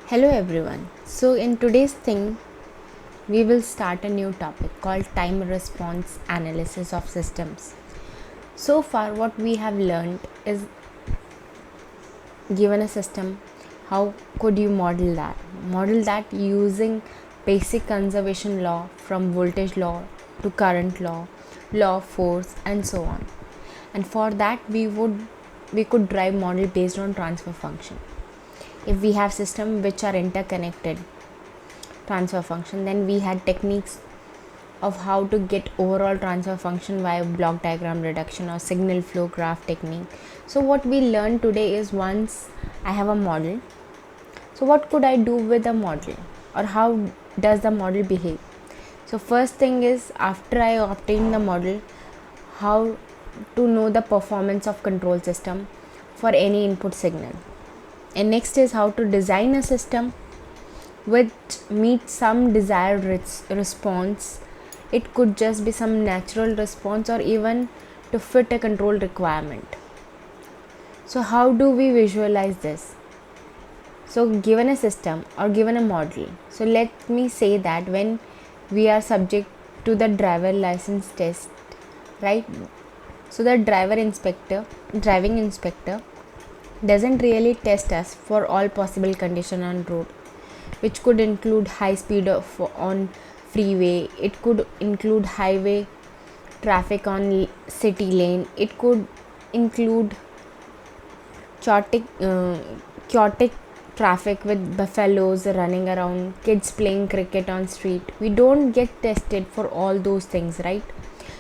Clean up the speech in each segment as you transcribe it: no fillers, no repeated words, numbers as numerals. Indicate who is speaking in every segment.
Speaker 1: Hello everyone. So in today's thing we will start a new topic called time response analysis of systems. So far what we have learned is given a system, how could you model that? Model that using basic conservation law from voltage law to current law, law of force and so on. And for that we could drive model based on transfer function. If we have systems which are interconnected transfer function, then we had techniques of how to get overall transfer function via block diagram reduction or signal flow graph technique. So what we learned today is, once I have a model, so what could I do with the model, or how does the model behave? So first thing is, after I obtain the model, how to know the performance of control system for any input signal. And next is how to design a system which meets some desired response. It could just be some natural response or even to fit a control requirement. So how do we visualize this? So given a system or given a model, so let me say that when we are subject to the driver license test, right? So the driving inspector doesn't really test us for all possible condition on road, which could include high speed on freeway, it could include highway traffic on city lane, it could include chaotic chaotic traffic with buffaloes running around, kids playing cricket on street. We don't get tested for all those things, right?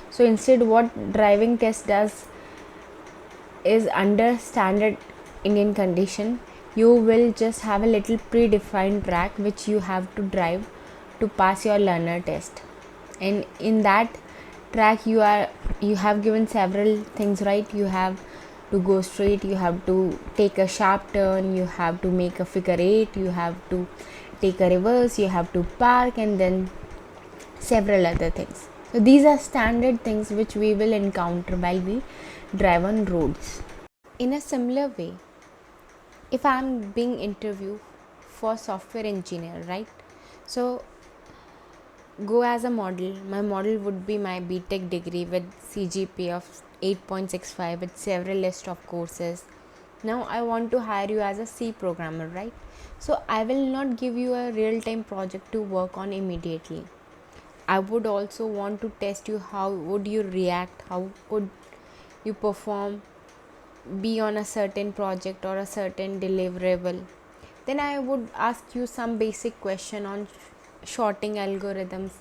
Speaker 1: So instead what driving test does is, under standard Indian condition, you will just have a little predefined track which you have to drive to pass your learner test. And in that track you have given several things, right? You have to go straight, you have to take a sharp turn, you have to make a figure eight, you have to take a reverse, you have to park, and then several other things. So these are standard things which we will encounter while we drive on roads. In a similar way, if I am being interviewed for software engineer, right? So go as a model. My model would be my BTech degree with CGPA of 8.65 with several list of courses. Now I want to hire you as a C programmer, right? So I will not give you a real-time project to work on immediately. I would also want to test you, how would you react, how could you perform, be on a certain project or a certain deliverable. Then I would ask you some basic question on sorting algorithms.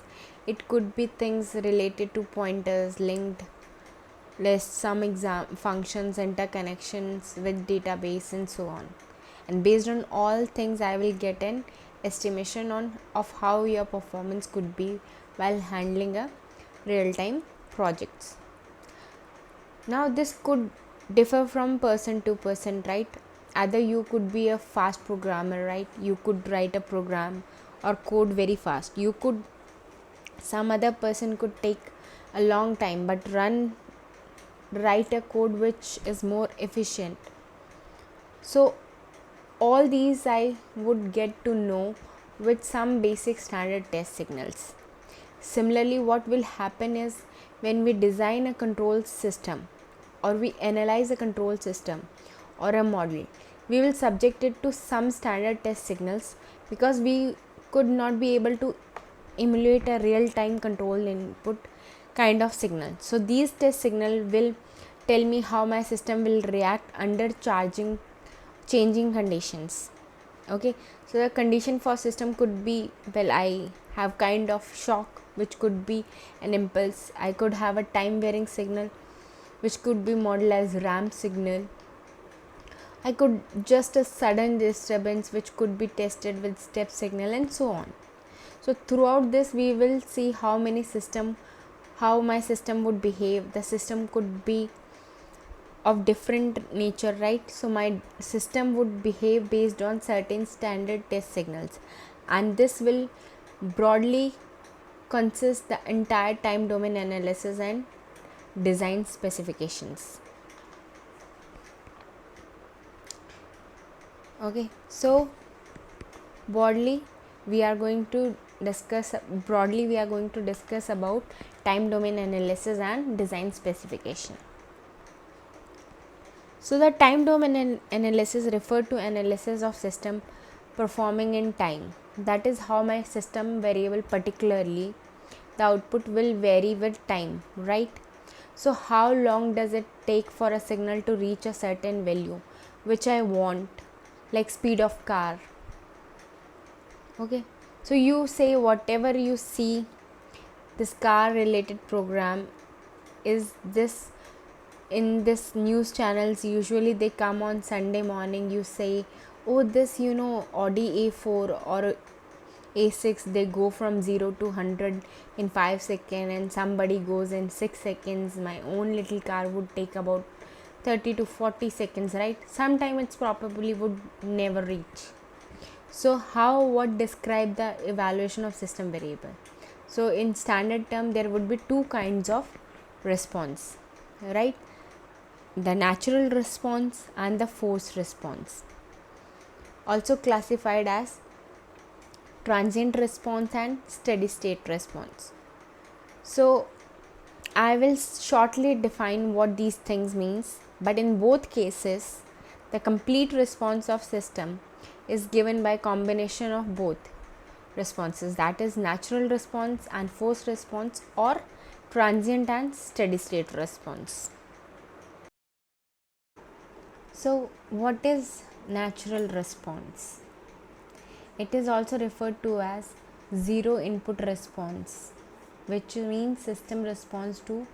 Speaker 1: It could be things related to pointers, linked lists, some exam functions, interconnections with database and so on. And based on all things I will get an estimation on of how your performance could be while handling a real time projects. Now this could differ from person to person, right? Either you could be a fast programmer, right? You could write a program or code very fast. You could, some other person could take a long time but write a code which is more efficient. So all these I would get to know with some basic standard test signals. Similarly, what will happen is, when we design a control system or we analyze a control system or a model, we will subject it to some standard test signals, because we could not be able to emulate a real time control input kind of signal. So these test signal will tell me how my system will react under changing conditions. Okay, so the condition for system could be, well, I have kind of shock which could be an impulse. I could have a time varying signal which could be modeled as ramp signal. I could just a sudden disturbance which could be tested with step signal, and so on. So throughout this we will see how my system would behave. The system could be of different nature, right? So my system would behave based on certain standard test signals, and this will broadly consist the entire time domain analysis and design specifications. Okay, so broadly we are going to discuss about time domain analysis and design specification. So the time domain analysis refer to analysis of system performing in time. That is how my system variable, particularly the output, will vary with time, right? So how long does it take for a signal to reach a certain value which I want, like speed of car. Okay, so you say whatever you see this car related program is this in this news channels, usually they come on Sunday morning. You say, oh, this Audi A4 or A6, they go from 0 to 100 in 5 seconds, and somebody goes in 6 seconds. My own little car would take about 30 to 40 seconds, right? Sometime it's probably would never reach. So what describe the evaluation of system variable? So in standard term there would be two kinds of response, right? The natural response and the forced response, also classified as transient response and steady state response. So I will shortly define what these things means, but in both cases the complete response of system is given by combination of both responses, that is natural response and forced response, or transient and steady state response. So what is natural response? It is also referred to as zero input response, which means system responds to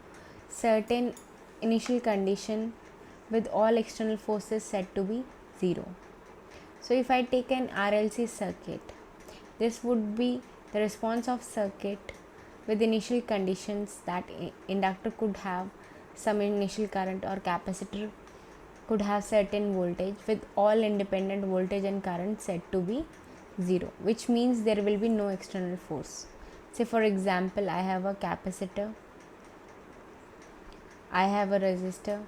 Speaker 1: certain initial condition with all external forces set to be 0. So if I take an RLC circuit, this would be the response of circuit with initial conditions that inductor could have some initial current or capacitor could have certain voltage with all independent voltage and current set to be 0, which means there will be no external force. Say for example, I have a capacitor, I have a resistor,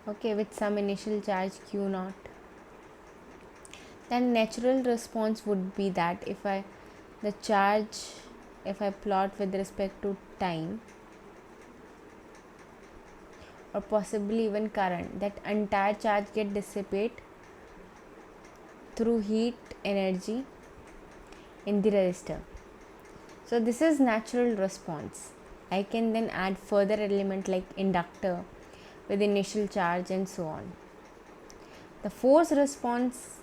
Speaker 1: okay, with some initial charge Q0. Then natural response would be that if I plot with respect to time or possibly even current, that entire charge get dissipate through heat energy in the resistor. So this is natural response. I can then add further element like inductor with initial charge and so on. The force response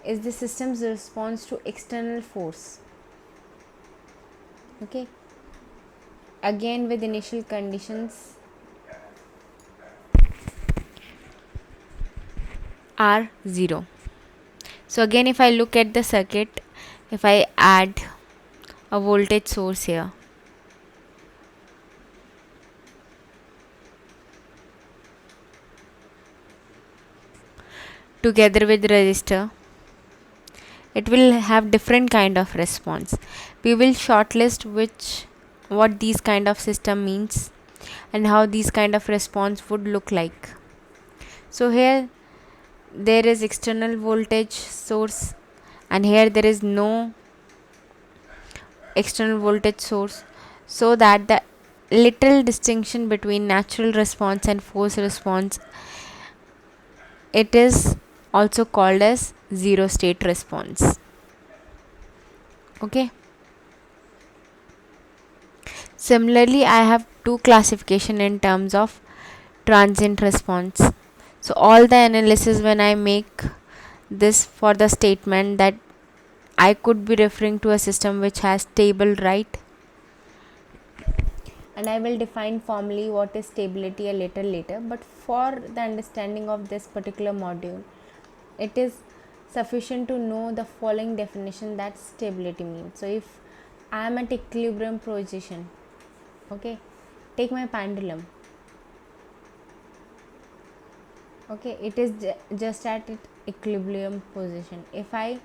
Speaker 1: is the system's response to external force, okay, again with initial conditions are 0. So again, if I look at the circuit, if I add a voltage source here, together with resistor, it will have different kind of response. We will shortlist what these kind of system means and how these kind of response would look like. So here there is external voltage source and here there is no external voltage source, so that the little distinction between natural response and forced response, it is also called as zero state response. Okay, similarly I have two classification in terms of transient response. So all the analysis when I make this for the statement that I could be referring to a system which has stable, right? And I will define formally what is stability a little later, but for the understanding of this particular module, it is sufficient to know the following definition that stability means. So if I am at equilibrium position, okay, take my pendulum, okay, it is just at its equilibrium position. If I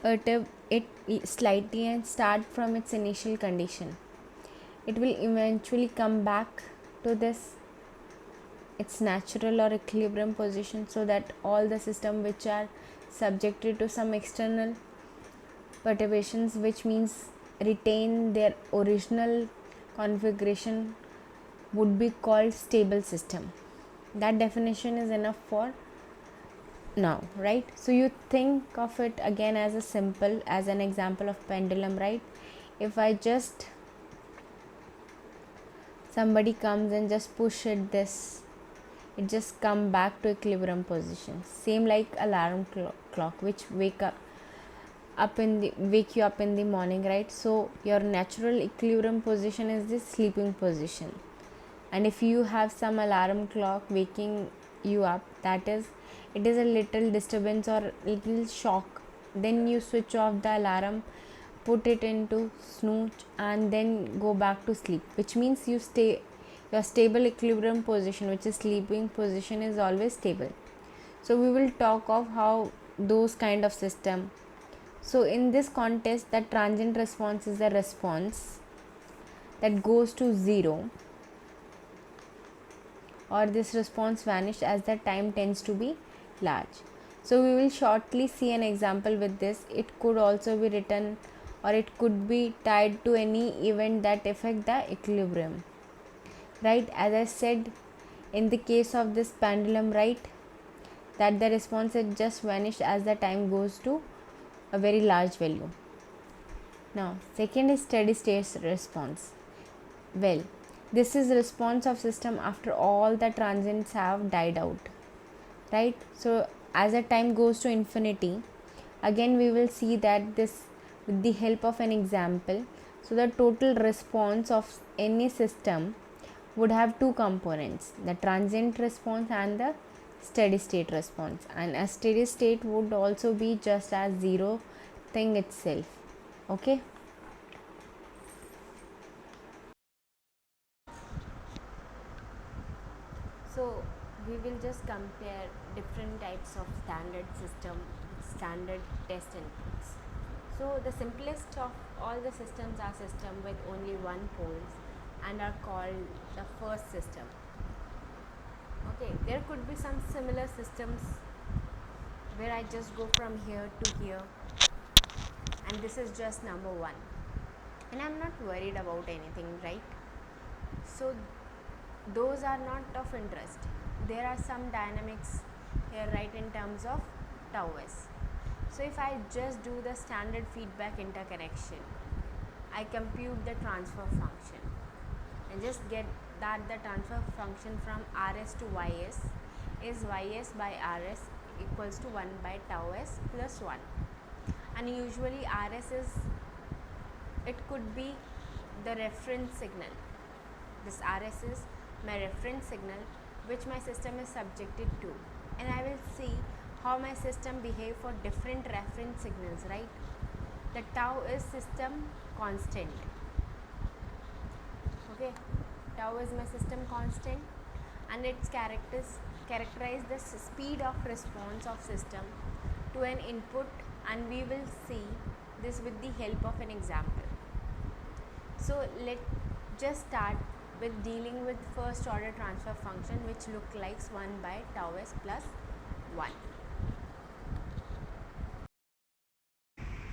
Speaker 1: perturb it slightly and start from its initial condition, it will eventually come back to this its natural or equilibrium position, so that all the system which are subjected to some external perturbations, which means retain their original configuration, would be called stable system. That definition is enough for now, right? So you think of it again as a simple, as an example of pendulum, right? If I just, somebody comes and just push it this, it just come back to equilibrium position. Same like alarm clock which wake you up in the morning, right? So your natural equilibrium position is the sleeping position, and if you have some alarm clock waking you up, that is, it is a little disturbance or little shock, then you switch off the alarm, put it into snooze, and then go back to sleep, which means your stable equilibrium position, which is sleeping position, is always stable. So we will talk of how those kind of system. So in this context, the transient response is a response that goes to zero, or this response vanishes as the time tends to be large. So we will shortly see an example with this. It could also be written, or it could be tied to any event that affect the equilibrium, right? As I said, in the case of this pendulum, right, that the response had just vanished as the time goes to a very large value. Now second is steady state response. Well, this is response of system after all the transients have died out, right? So as the time goes to infinity, again we will see that this with the help of an example. So the total response of any system would have two components, the transient response and the steady state response, and a steady state would also be just as zero thing itself. Okay. So we will just compare different types of standard system with standard test inputs. So the simplest of all the systems are system with only one poles and are called the first system. Okay, there could be some similar systems where I just go from here to here, and this is just number one, and I'm not worried about anything, right? So those are not of interest. There are some dynamics here, right, in terms of tau s. So if I just do the standard feedback interconnection, I compute the transfer function and just get that the transfer function from Rs to Ys is Ys by Rs equals to 1 by tau s plus 1, and usually Rs is, it could be the reference signal. This Rs is my reference signal which my system is subjected to, and I will see how my system behave for different reference signals, right? The tau is system constant. Okay, tau is my system constant, and its characterize the speed of response of system to an input, and we will see this with the help of an example. So let's just start with dealing with first order transfer function, which look like 1 by tau s plus 1.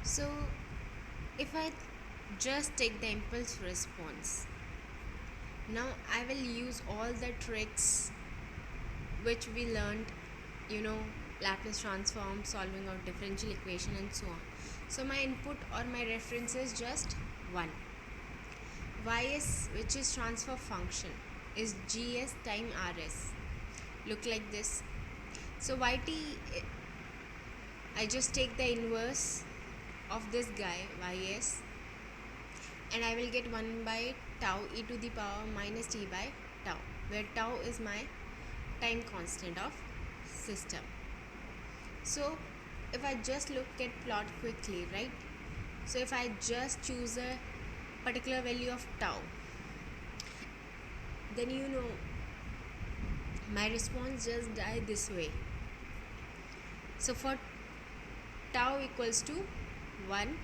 Speaker 1: So if I just take the impulse response, now I will use all the tricks which we learned, Laplace transform, solving of differential equation, and so on. So my input or my reference is just 1. Ys, which is transfer function, is gs time rs. Look like this. So yt, I just take the inverse of this guy ys, and I will get 1 by tau e to the power minus t by tau, where tau is my time constant of system. So if I just look at plot quickly, right? So if I just choose a particular value of tau, then my response just die this way. So for tau equals to 1,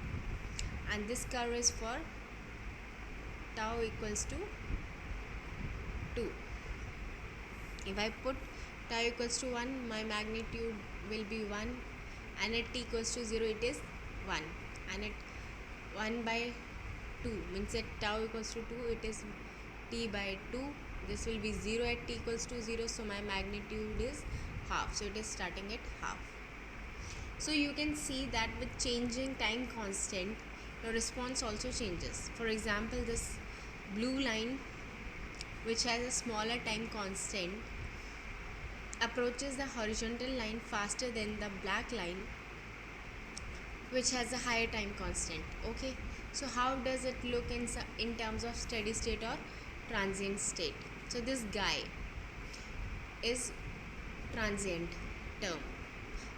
Speaker 1: and this curve is for tau equals to 2. If I put tau equals to 1, my magnitude will be 1, and at t equals to 0 it is 1, and at 1 by 2 means at tau equals to 2 it is t by 2. This will be 0 at t equals to 0, so my magnitude is half, so it is starting at half. So you can see that with changing time constant, your response also changes. For example, this blue line, which has a smaller time constant, approaches the horizontal line faster than the black line, which has a higher time constant. Okay, so how does it look in terms of steady state or transient state? So this guy is transient term.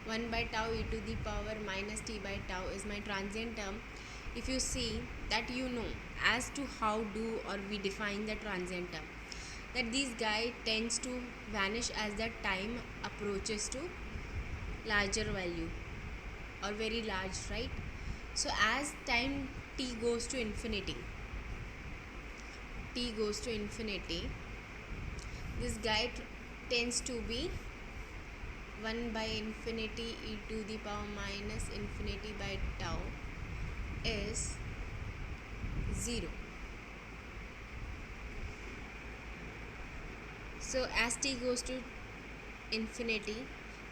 Speaker 1: 1 by tau e to the power minus t by tau is my transient term. If you see that, you know as to how do or we define the transient term, that this guy tends to vanish as the time approaches to larger value or very large, right? So as time t goes to infinity, this guy tends to be 1 by infinity e to the power minus infinity by tau is 0. So as t goes to infinity,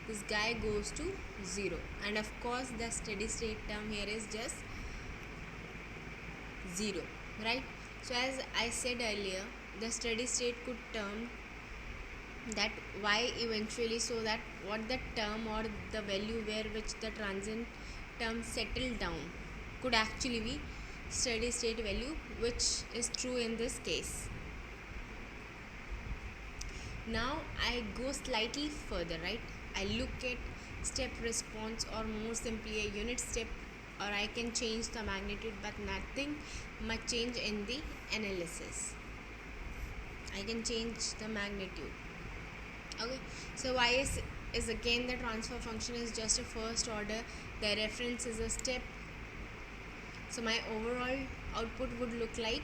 Speaker 1: this guy goes to 0, and of course the steady state term here is just 0, right? So as I said earlier, the steady state could term that y eventually, so that what the term or the value where which the transient term settle down could actually be steady state value, which is true in this case. Now I go slightly further, right? I look at step response, or more simply a unit step, or I can change the magnitude, but nothing much change in the analysis. I can change the magnitude. Okay, so y is again the transfer function is just a first order, the reference is a step. So my overall output would look like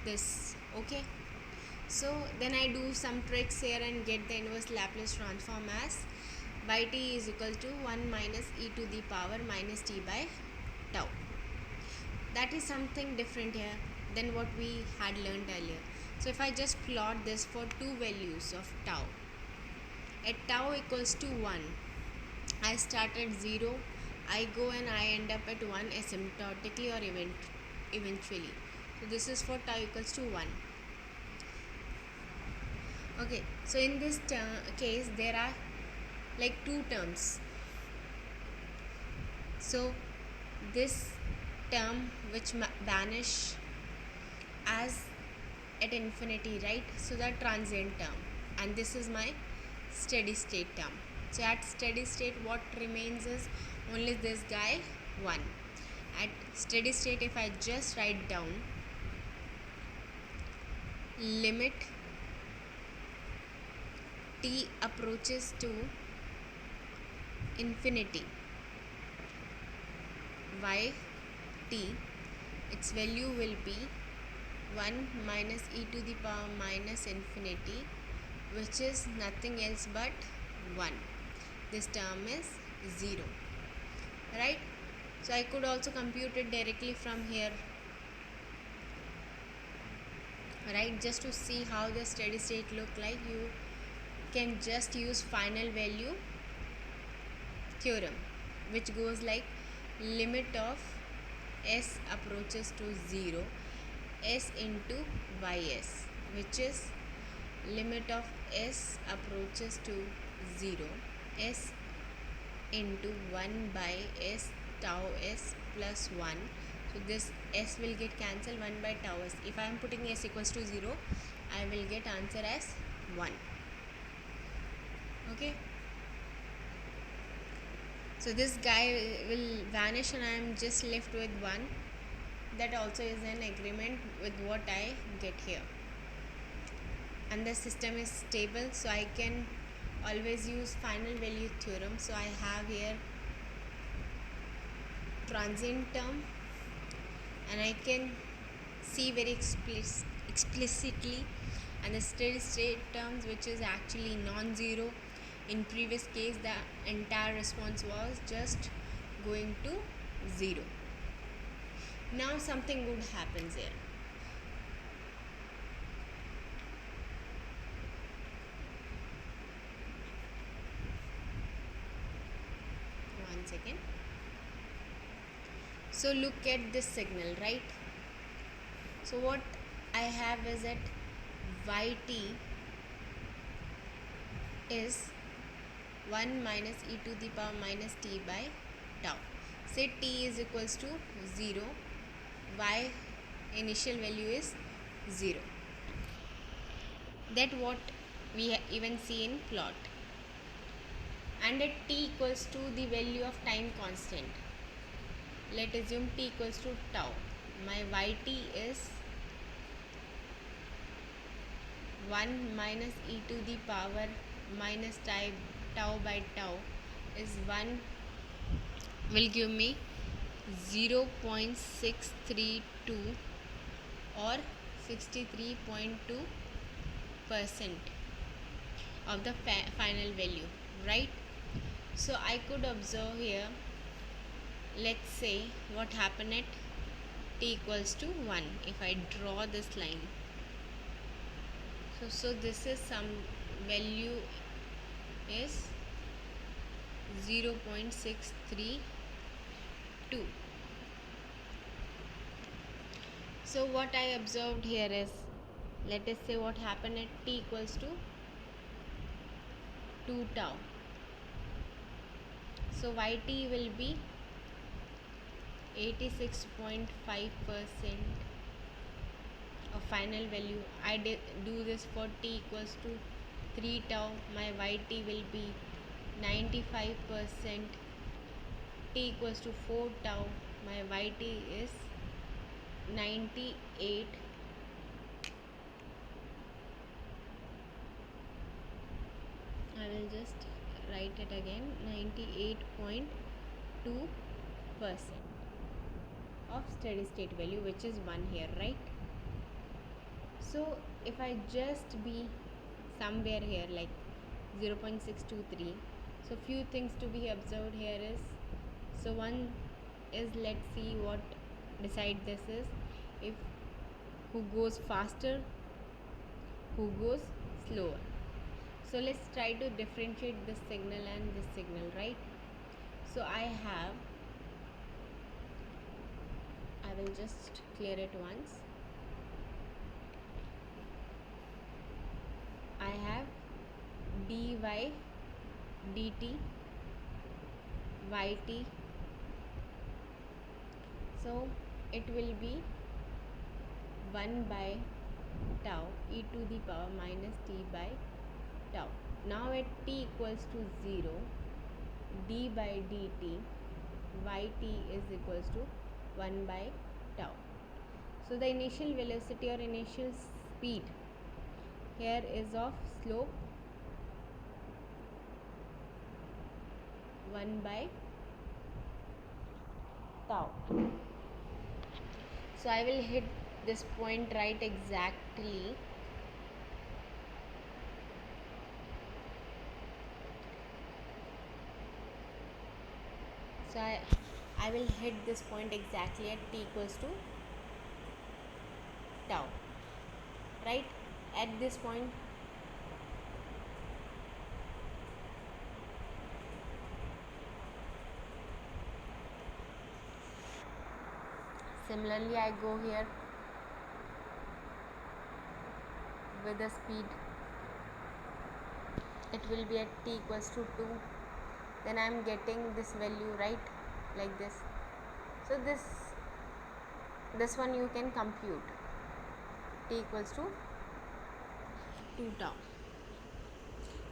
Speaker 1: this. Okay, so then I do some tricks here and get the inverse Laplace transform as by t is equal to 1 minus e to the power minus t by tau. That is something different here than what we had learned earlier. So if I just plot this for two values of tau, at tau equals to 1, I start at 0, I go and I end up at 1 asymptotically or eventually. So this is for tau equals to 1. Okay, so in this case there are like two terms. So this term which vanish as at infinity, right? So the transient term, and this is my steady state term. So at steady state what remains is only this guy 1. At steady state, if I just write down limit t approaches to infinity y t, its value will be 1 minus e to the power minus infinity, which is nothing else but 1. This term is 0, right? So I could also compute it directly from here, right? Just to see how the steady state look like, you can just use final value theorem, which goes like limit of s approaches to 0 s into ys, which is limit of s approaches to 0 s into 1 by s tau s plus 1. So this s will get cancelled, 1 by tau s. If I am putting s equals to 0, I will get answer as 1. Okay, so this guy will vanish and I am just left with 1. That also is an agreement with what I get here, and the system is stable, so I can always use final value theorem. So I have here transient term, and I can see very explicitly and the steady state terms, which is actually non-zero. In previous case, the entire response was just going to 0. Now something good happens here. One second. So look at this signal, right? So what I have is that yt is 1 minus e to the power minus t by tau. Say t is equals to 0, y initial value is 0. That what we even see in plot. And at t equals to the value of time constant, let's assume t equals to tau. My yt is 1 minus e to the power minus tau by tau is 1, will give me 0.632 or 63.2% of the final value, right? So I could observe here, let's say what happened at t equals to 1. If I draw this line, so this is some value is 0.632. So what I observed here is, let us say what happened at t equals to 2 tau. So yt will be 86.5% of final value. I do this for t equals to 3 tau. My yt will be 95%. T equals to 4 tau. My yt is 98. I will just write it again, 98.2% of steady state value, which is 1 here, right? So if I just be somewhere here like 0.623, so few things to be observed here is, so one is, let's see what decide this is, if who goes faster, who goes slower. So let's try to differentiate this signal and this signal, right? So I will just clear it once. I have dy dt yt, so it will be 1 by tau e to the power minus t by tau. Now at t equals to 0, d by dt yt is equals to 1 by tau. So the initial velocity or initial speed here is of slope 1 by tau. So I will hit this point right exactly. So I will hit this point exactly at t equals to tau, right? At this point, similarly I go here with the speed, it will be at t equals to 2, then I am getting this value, right, like this. So this one you can compute, t equals to 2 tau.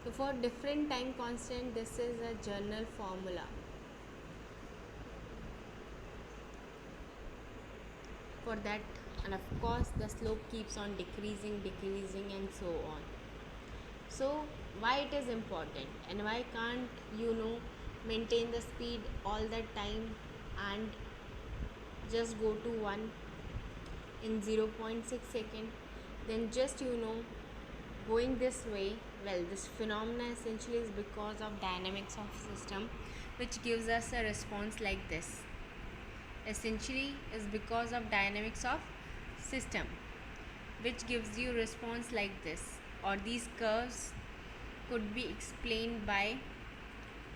Speaker 1: So for different time constant, this is a general formula for that, and of course the slope keeps on decreasing and so on. So why it is important, and why can't maintain the speed all the time and just go to 1 in 0.6 second? Then just going this way, well, this phenomena essentially is because of dynamics of system, which gives us a response like this. Essentially is because of dynamics of system, which gives you response like this, or these curves could be explained by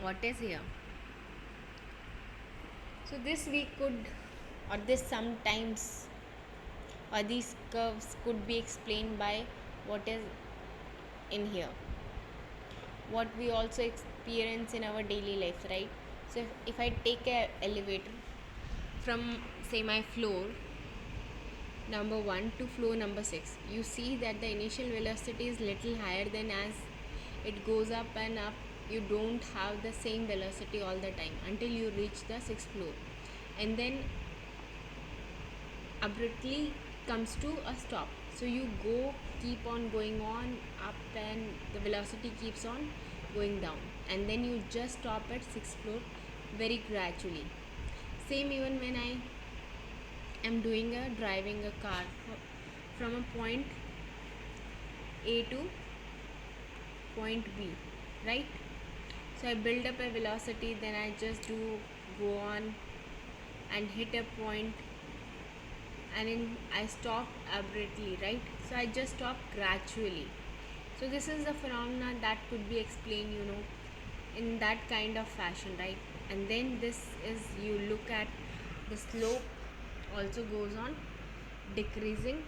Speaker 1: what is here. So this we could, or this sometimes, or these curves could be explained by what is in here, what we also experience in our daily life, right? So if I take a elevator from, say, my floor number 1 to floor number 6, you see that the initial velocity is little higher than as it goes up and up. You don't have the same velocity all the time until you reach the 6th floor, and then abruptly comes to a stop. So you keep on going on up, and the velocity keeps on going down, and then you just stop at 6th floor very gradually. Same even when I am driving a car from a point A to point B, right? So I build up a velocity, then I just go on and hit a point, and then I stop abruptly, right? So I just stop gradually. So this is the phenomena that could be explained, in that kind of fashion, right? And then this is, you look at the slope also goes on decreasing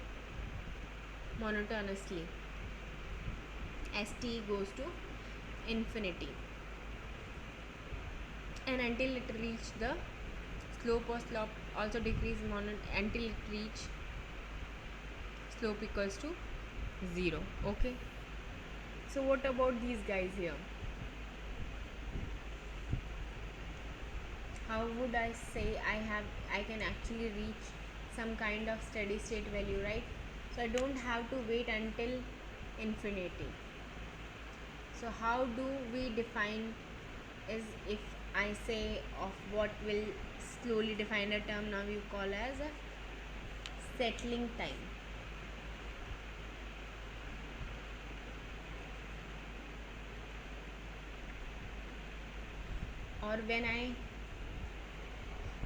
Speaker 1: monotonously as t goes to infinity, and until it reach the slope also decrease until it reach slope equals to 0. Okay, so what about these guys here? How would I say I can actually reach some kind of steady state value, right? So I don't have to wait until infinity. So how do we define, is if I say of what will slowly define a term, now you call as a settling time. Or when I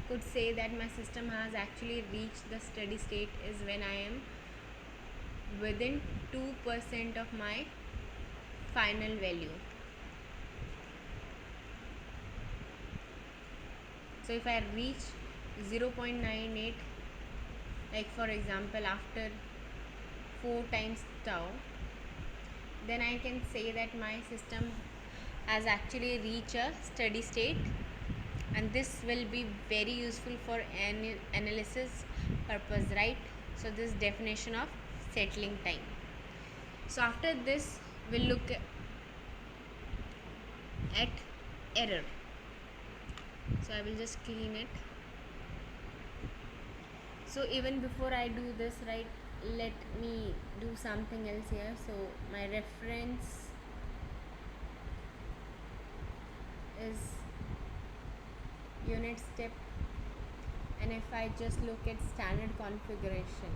Speaker 1: could say that my system has actually reached the steady state is when I am within 2% of my final value. So if I reach 0.98, like for example after 4 times tau, then I can say that my system has actually reached a steady state, and this will be very useful for analysis purpose, right? So this definition of settling time. So after this we'll look at error. So I will just clean it. So even before I do this, right, let me do something else here. So my reference is unit step, and if I just look at standard configuration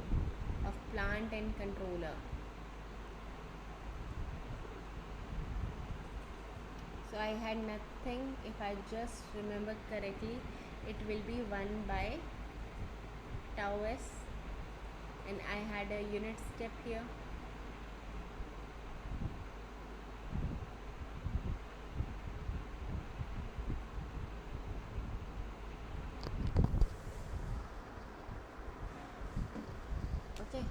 Speaker 1: of plant and controller, so I had nothing. If I just remember correctly, it will be 1 by tau s, and I had a unit step here. Okay,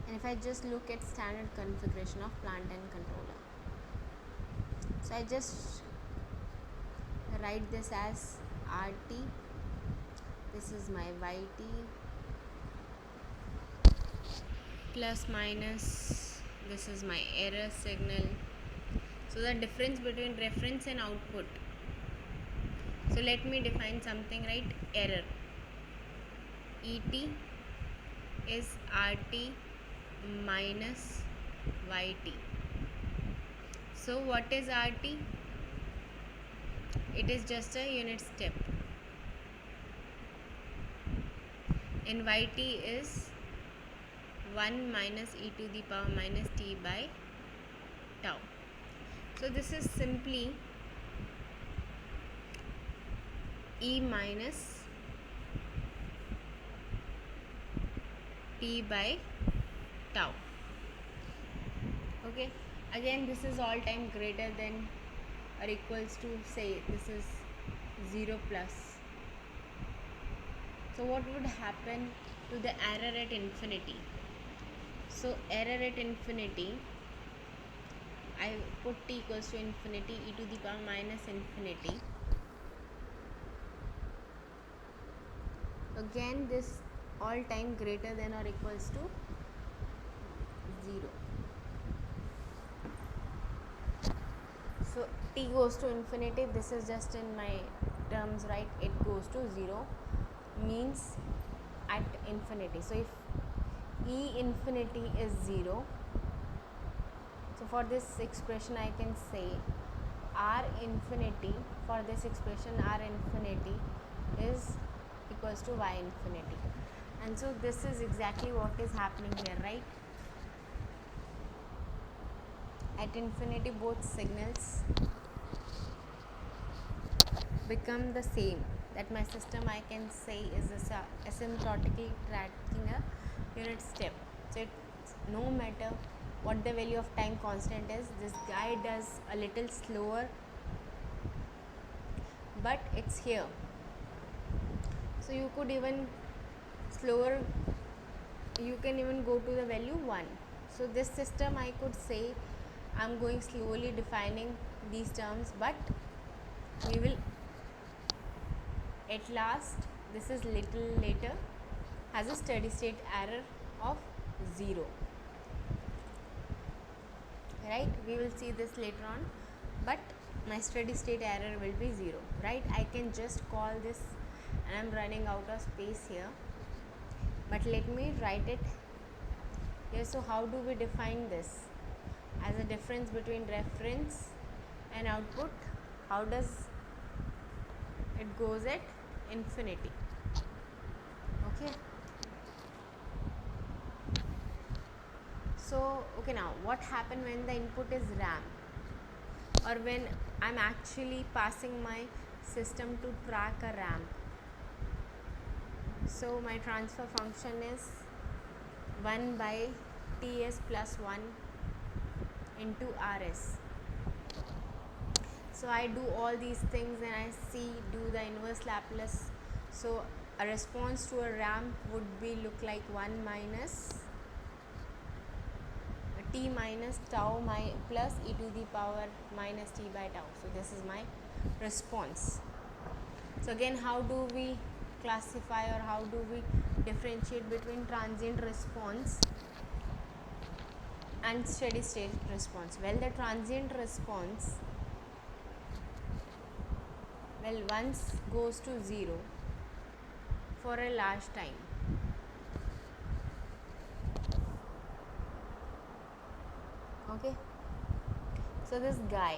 Speaker 1: and if I just look at standard configuration of plant and controller, so I just write this as RT, this is my YT, plus minus, this is my error signal. So the difference between reference and output. So let me define something, right? Error. ET is RT minus YT. So what is RT? It is just a unit step. and yt is 1 minus e to the power minus t by tau. So this is simply e minus t by tau. Okay, again this is all time greater than or equals to, say this is 0 plus. So what would happen to the error at infinity? So error at infinity, I put t equals to infinity, e to the power minus infinity. Again this all time greater than or equals to 0. So t goes to infinity, this is just in my terms, right? It goes to 0 means at infinity. So if e infinity is 0, so for this expression I can say r infinity, for this expression r infinity is equals to y infinity. And so this is exactly what is happening here, right? At infinity both signals become the same, that my system I can say is asymptotically tracking a unit step. So it's no matter what the value of time constant is, this guy does a little slower, but it's here. So you could even slower, you can even go to the value 1. So this system I could say I'm going slowly defining these terms, but we will at last, this is little later, has a steady state error of 0, right? We will see this later on, but my steady state error will be 0, right? I can just call this, and I'm running out of space here, but let me write it here. So how do we define this? As a difference between reference and output. How does it goes at infinity? Okay, so okay, now what happened when the input is RAM, or when I'm actually passing my system to track a ramp? So my transfer function is 1 by ts plus 1 into rs. So I do all these things and I do the inverse Laplace. So a response to a ramp would be look like 1 minus t minus tau plus e to the power minus t by tau. So this is my response. So again, how do we classify, or how do we differentiate between transient response and steady state response? Well, the transient response, once goes to 0 for a large time. Okay, so this guy,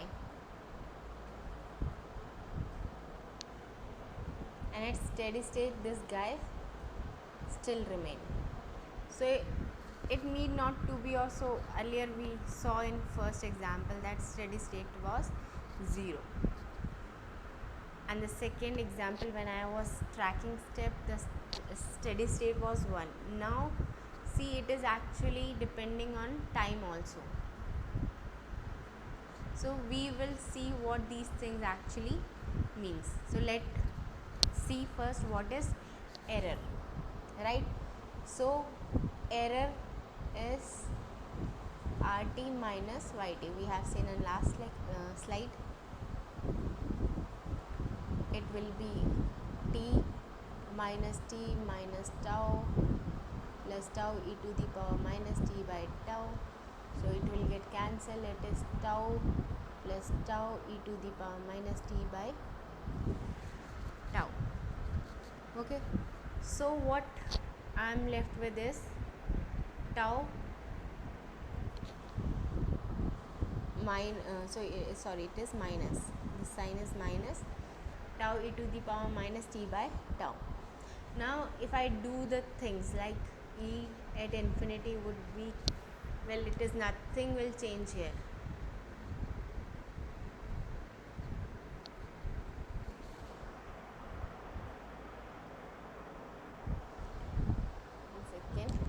Speaker 1: and at steady state this guy still remain. So it need not to be also, earlier we saw in first example that steady state was 0, and the second example when I was tracking step, the steady state was 1. Now see, it is actually depending on time also. So we will see what these things actually means. So let's see first what is error, right? So error is rt minus yt. We have seen in last slide. It will be t minus tau plus tau e to the power minus t by tau. So it will get cancelled. It is tau plus tau e to the power minus t by tau. Okay, so what I am left with is tau it is minus, the sign is minus, tau e to the power minus t by tau. Now if I do the things like e at infinity would be, well, it is nothing will change here. One second.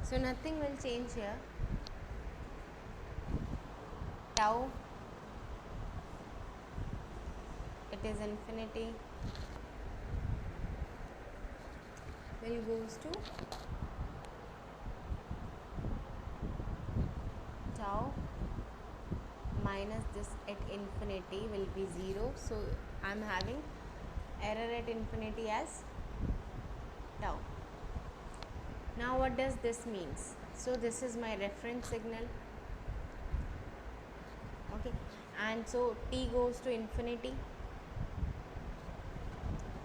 Speaker 1: So nothing will change here. Tau, it is infinity, will goes to tau minus this at infinity will be 0. So I am having error at infinity as tau. Now what does this means? So this is my reference signal, okay, and so t goes to infinity.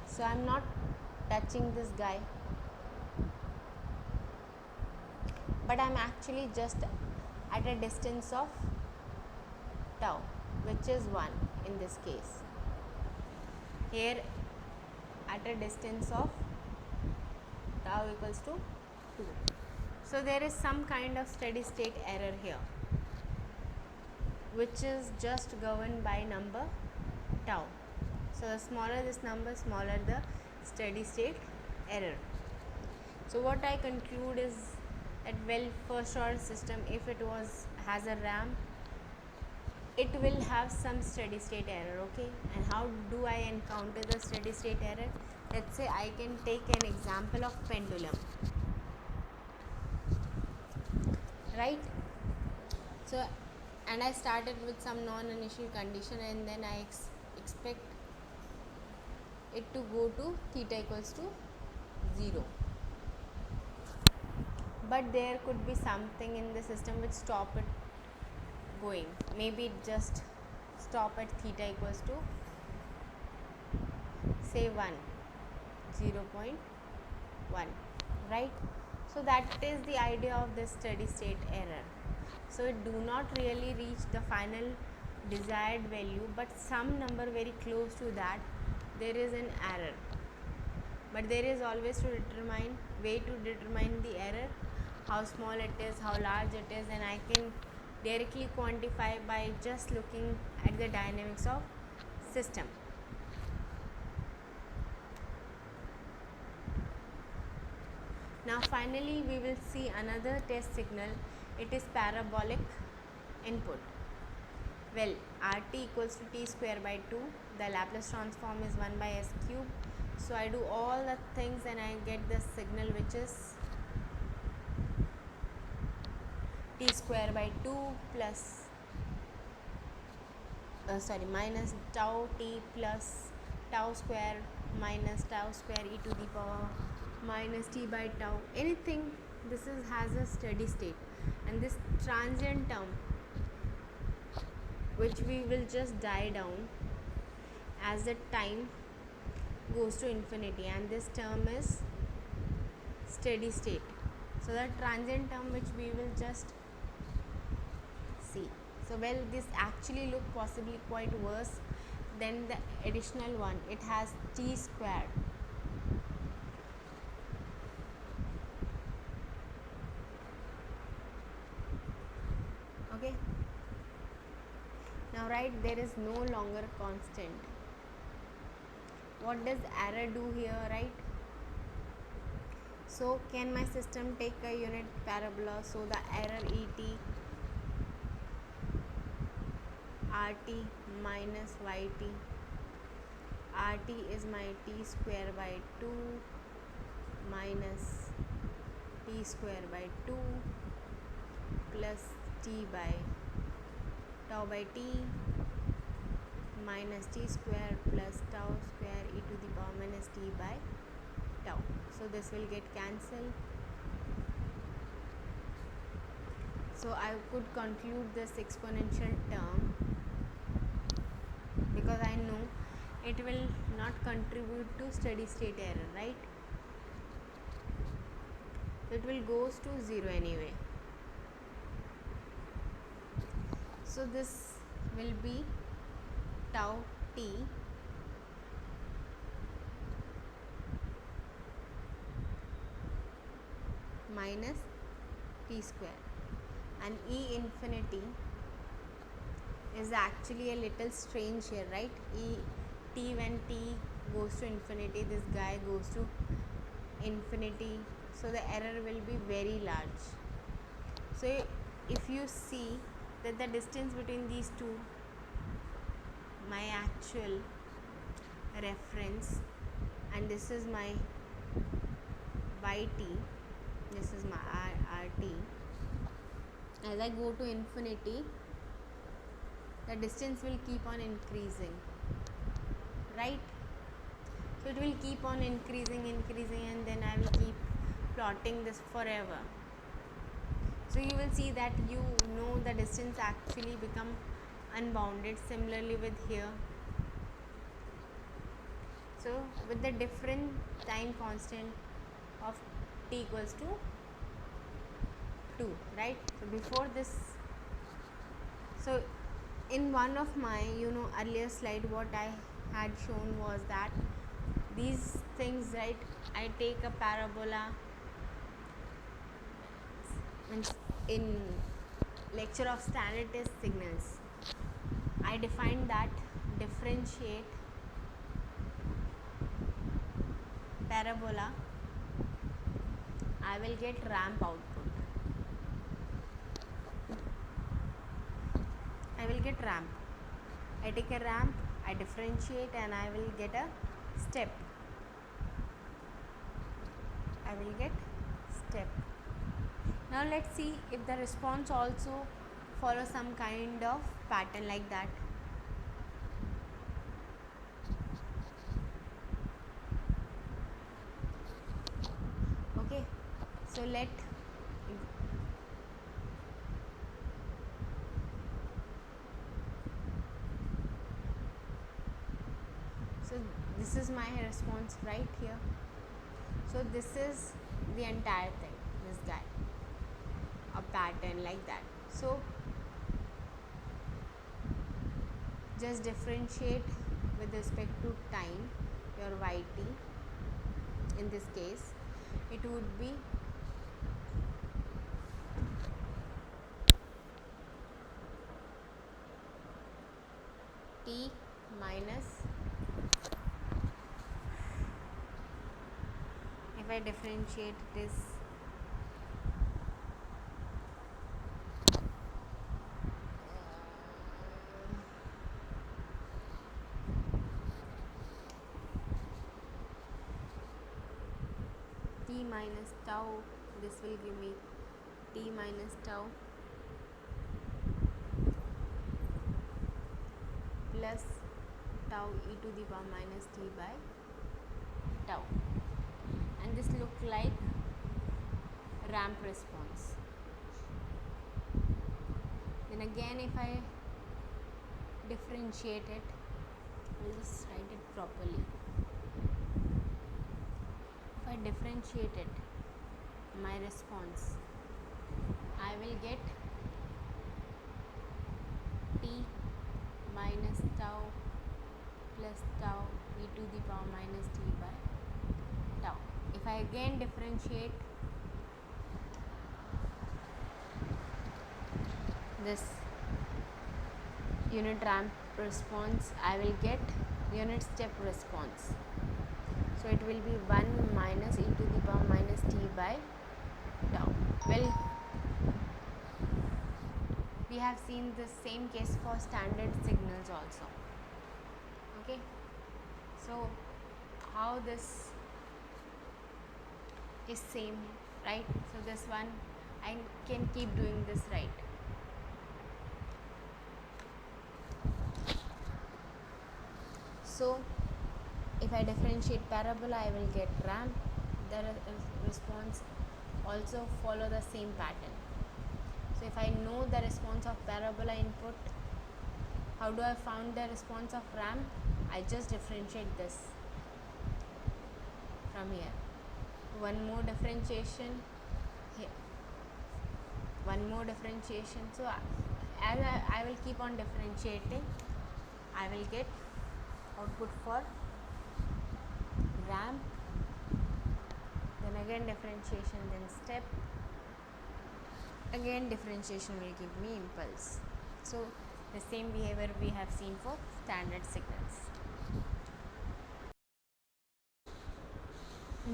Speaker 1: So I am not touching this guy, but I am actually just at a distance of tau, which is 1 in this case. Here at a distance of tau equals to 2. So there is some kind of steady state error here, which is just governed by number tau. So the smaller this number, smaller the steady state error. So what I conclude is that, well, first order system, if it has a RAM, it will have some steady state error, okay. And how do I encounter the steady state error? Let's say I can take an example of pendulum, right? So, and I started with some non-initial condition, and then I expect it to go to theta equals to 0. But there could be something in the system which stop it going. Maybe it just stop at theta equals to say 1, 0.1, right? So that is the idea of this steady state error. So it do not really reach the final desired value, but some number very close to that, there is an error. But there is always way to determine the error, how small it is, how large it is, and I can directly quantify by just looking at the dynamics of system. Now finally we will see another test signal. It is parabolic input. Well, RT equals to t square by 2. The Laplace transform is 1 by s cube. So I do all the things and I get the signal which is t square by 2 plus minus tau t plus tau square minus tau square e to the power minus t by tau. Anything this has a steady state, and this transient term which we will just die down as the time goes to infinity, and this term is steady state. So the transient term which we will just see. So well, this actually look possibly quite worse than the additional one. It has t squared. Okay. Now right, there is no longer constant. What does error do here, right? So can my system take a unit parabola? So the error et rt minus yt. Rt is my t square by 2 minus t square by 2 plus t by tau by t minus t square plus tau square e to the power minus t by tau. So this will get cancelled. So I could conclude this exponential term because I know it will not contribute to steady state error, right? it will goes to 0 anyway. So this will be tau t minus t square, and E infinity is actually a little strange here, right? When t goes to infinity, this guy goes to infinity, so the error will be very large. So if you see that the distance between these two, my actual reference, and this is my yt, this is my rt, as I go to infinity, the distance will keep on increasing, right? So it will keep on increasing, and then I will keep plotting this forever. So you will see that the distance actually become unbounded. Similarly with here, so with the different time constant of t equals to 2, right? So before this, so in one of my earlier slide, what I had shown was that these things, right, I take a parabola, means in lecture of standard test signals, I defined that differentiate parabola, I will get ramp output. I will get ramp. I take a ramp, I differentiate, and I will get a step. I will get step. Now let's see if the response also follows some kind of pattern like that. Okay, so so this is my response right here. So this is the entire thing, this guy, a pattern like that. So just differentiate with respect to time, your yt. In this case, it would be t minus, if I differentiate, it is t minus tau. This will give me t minus tau plus tau e to the power minus t by tau, and this look like ramp response. Then again, if I differentiate it, I'll just write it properly. If I differentiate it, my response, I will get t minus tau plus tau e to the power minus t by tau. If I again differentiate this unit ramp response, I will get unit step response. So it will be 1 minus e to the power minus t by tau. Well, we have seen the same case for standard signals also. Okay, so how this is same, right? So this one I can keep doing this, right? So if I differentiate parabola, I will get ramp. The response also follow the same pattern. So if I know the response of parabola input, how do I found the response of ramp? I just differentiate this from here. One more differentiation, one more differentiation. So as I will keep on differentiating, I will get output for ramp, then again differentiation, then step, again differentiation will give me impulse. So the same behavior we have seen for standard signals.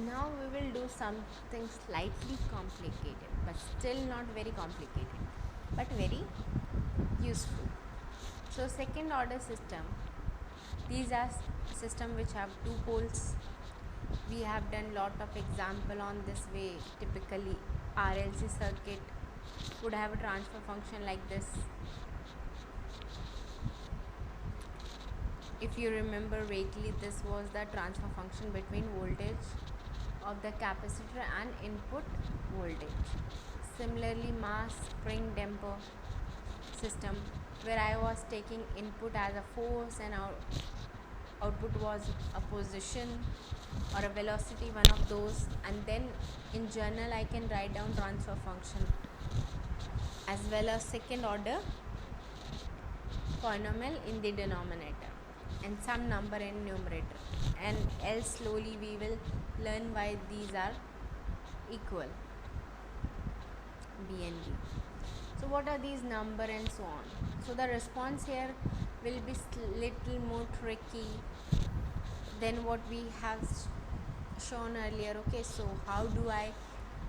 Speaker 1: Now we will do something slightly complicated, but still not very complicated, but very useful. So second order system, these are system which have two poles. We have done lot of example on this way. Typically RLC circuit would have a transfer function like this. If you remember vaguely, this was the transfer function between voltage of the capacitor and input voltage. Similarly, mass spring damper system, where I was taking input as a force and output was a position or a velocity, one of those, and then in general I can write down transfer function as well as second order polynomial in the denominator and some number in numerator, and else slowly we will learn why these are equal, B and B. So what are these number and so on? So the response here will be little more tricky than what we have shown earlier. Okay, so how do I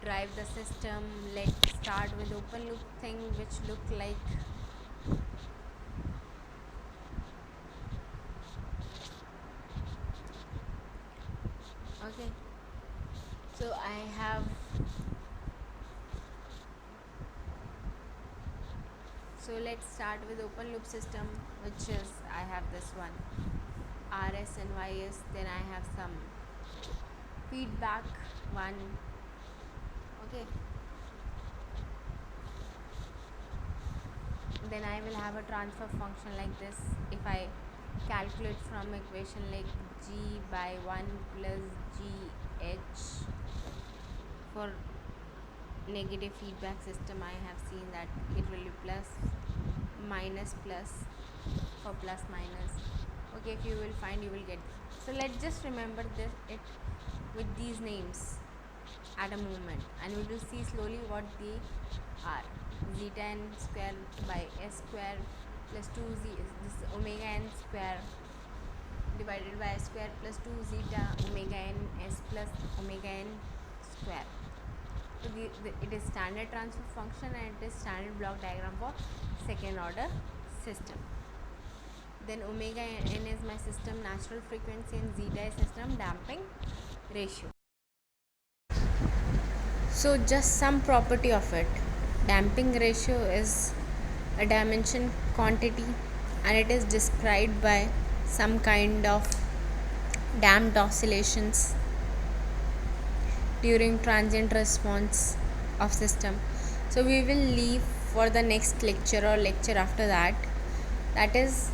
Speaker 1: drive the system? Let's start with open loop thing, which look like okay. So I have so let's start with open loop system, which is I have this one RS and YS, then I have some feedback one. Okay, then I will have a transfer function like this. If I calculate from equation like G by 1 plus GH for negative feedback system, I have seen that it will be plus minus plus for plus minus. Okay, if you will find, you will get. So let's just remember this it with these names at a moment, and we will see slowly what they are. Zeta n square by s square plus 2z is this omega n square divided by s square plus 2 zeta omega n s plus omega n square. So it is standard transfer function and it is standard block diagram for second order system. Then omega n is my system natural frequency and zeta is system damping ratio. So just some property of it. Damping ratio is a dimension quantity and it is described by some kind of damped oscillations during transient response of system. So we will leave for the next lecture or lecture after that. That is,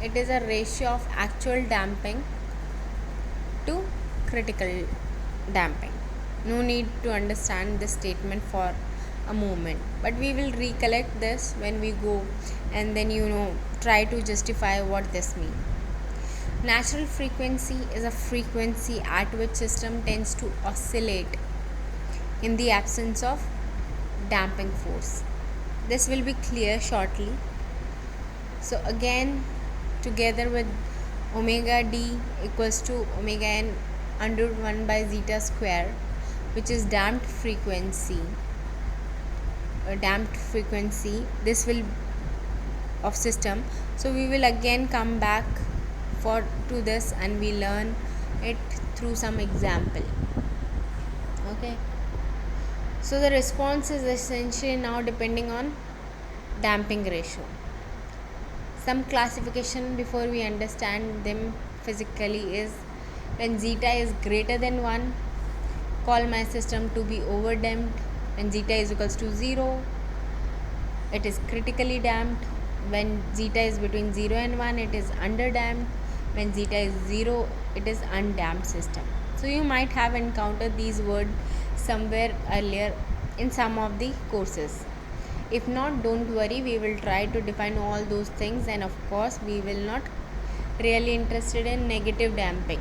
Speaker 1: it is a ratio of actual damping to critical damping. No need to understand this statement for a moment, but we will recollect this when we go and then try to justify what this means. Natural frequency is a frequency at which system tends to oscillate in the absence of damping force. This will be clear shortly. So again, together with omega d equals to omega n under 1 by zeta square, which is damped frequency, this will of system. So we will again come back to this and we learn it through some example. Okay, so the response is essentially now depending on damping ratio. Some classification before we understand them physically is when zeta is greater than 1, call my system to be over damped. When zeta is equals to 0, it is critically damped. When zeta is between 0 and 1, it is under damped. When zeta is 0, it is undamped system. So you might have encountered these words somewhere earlier in some of the courses. If not, don't worry, we will try to define all those things, and of course we will not really interested in negative damping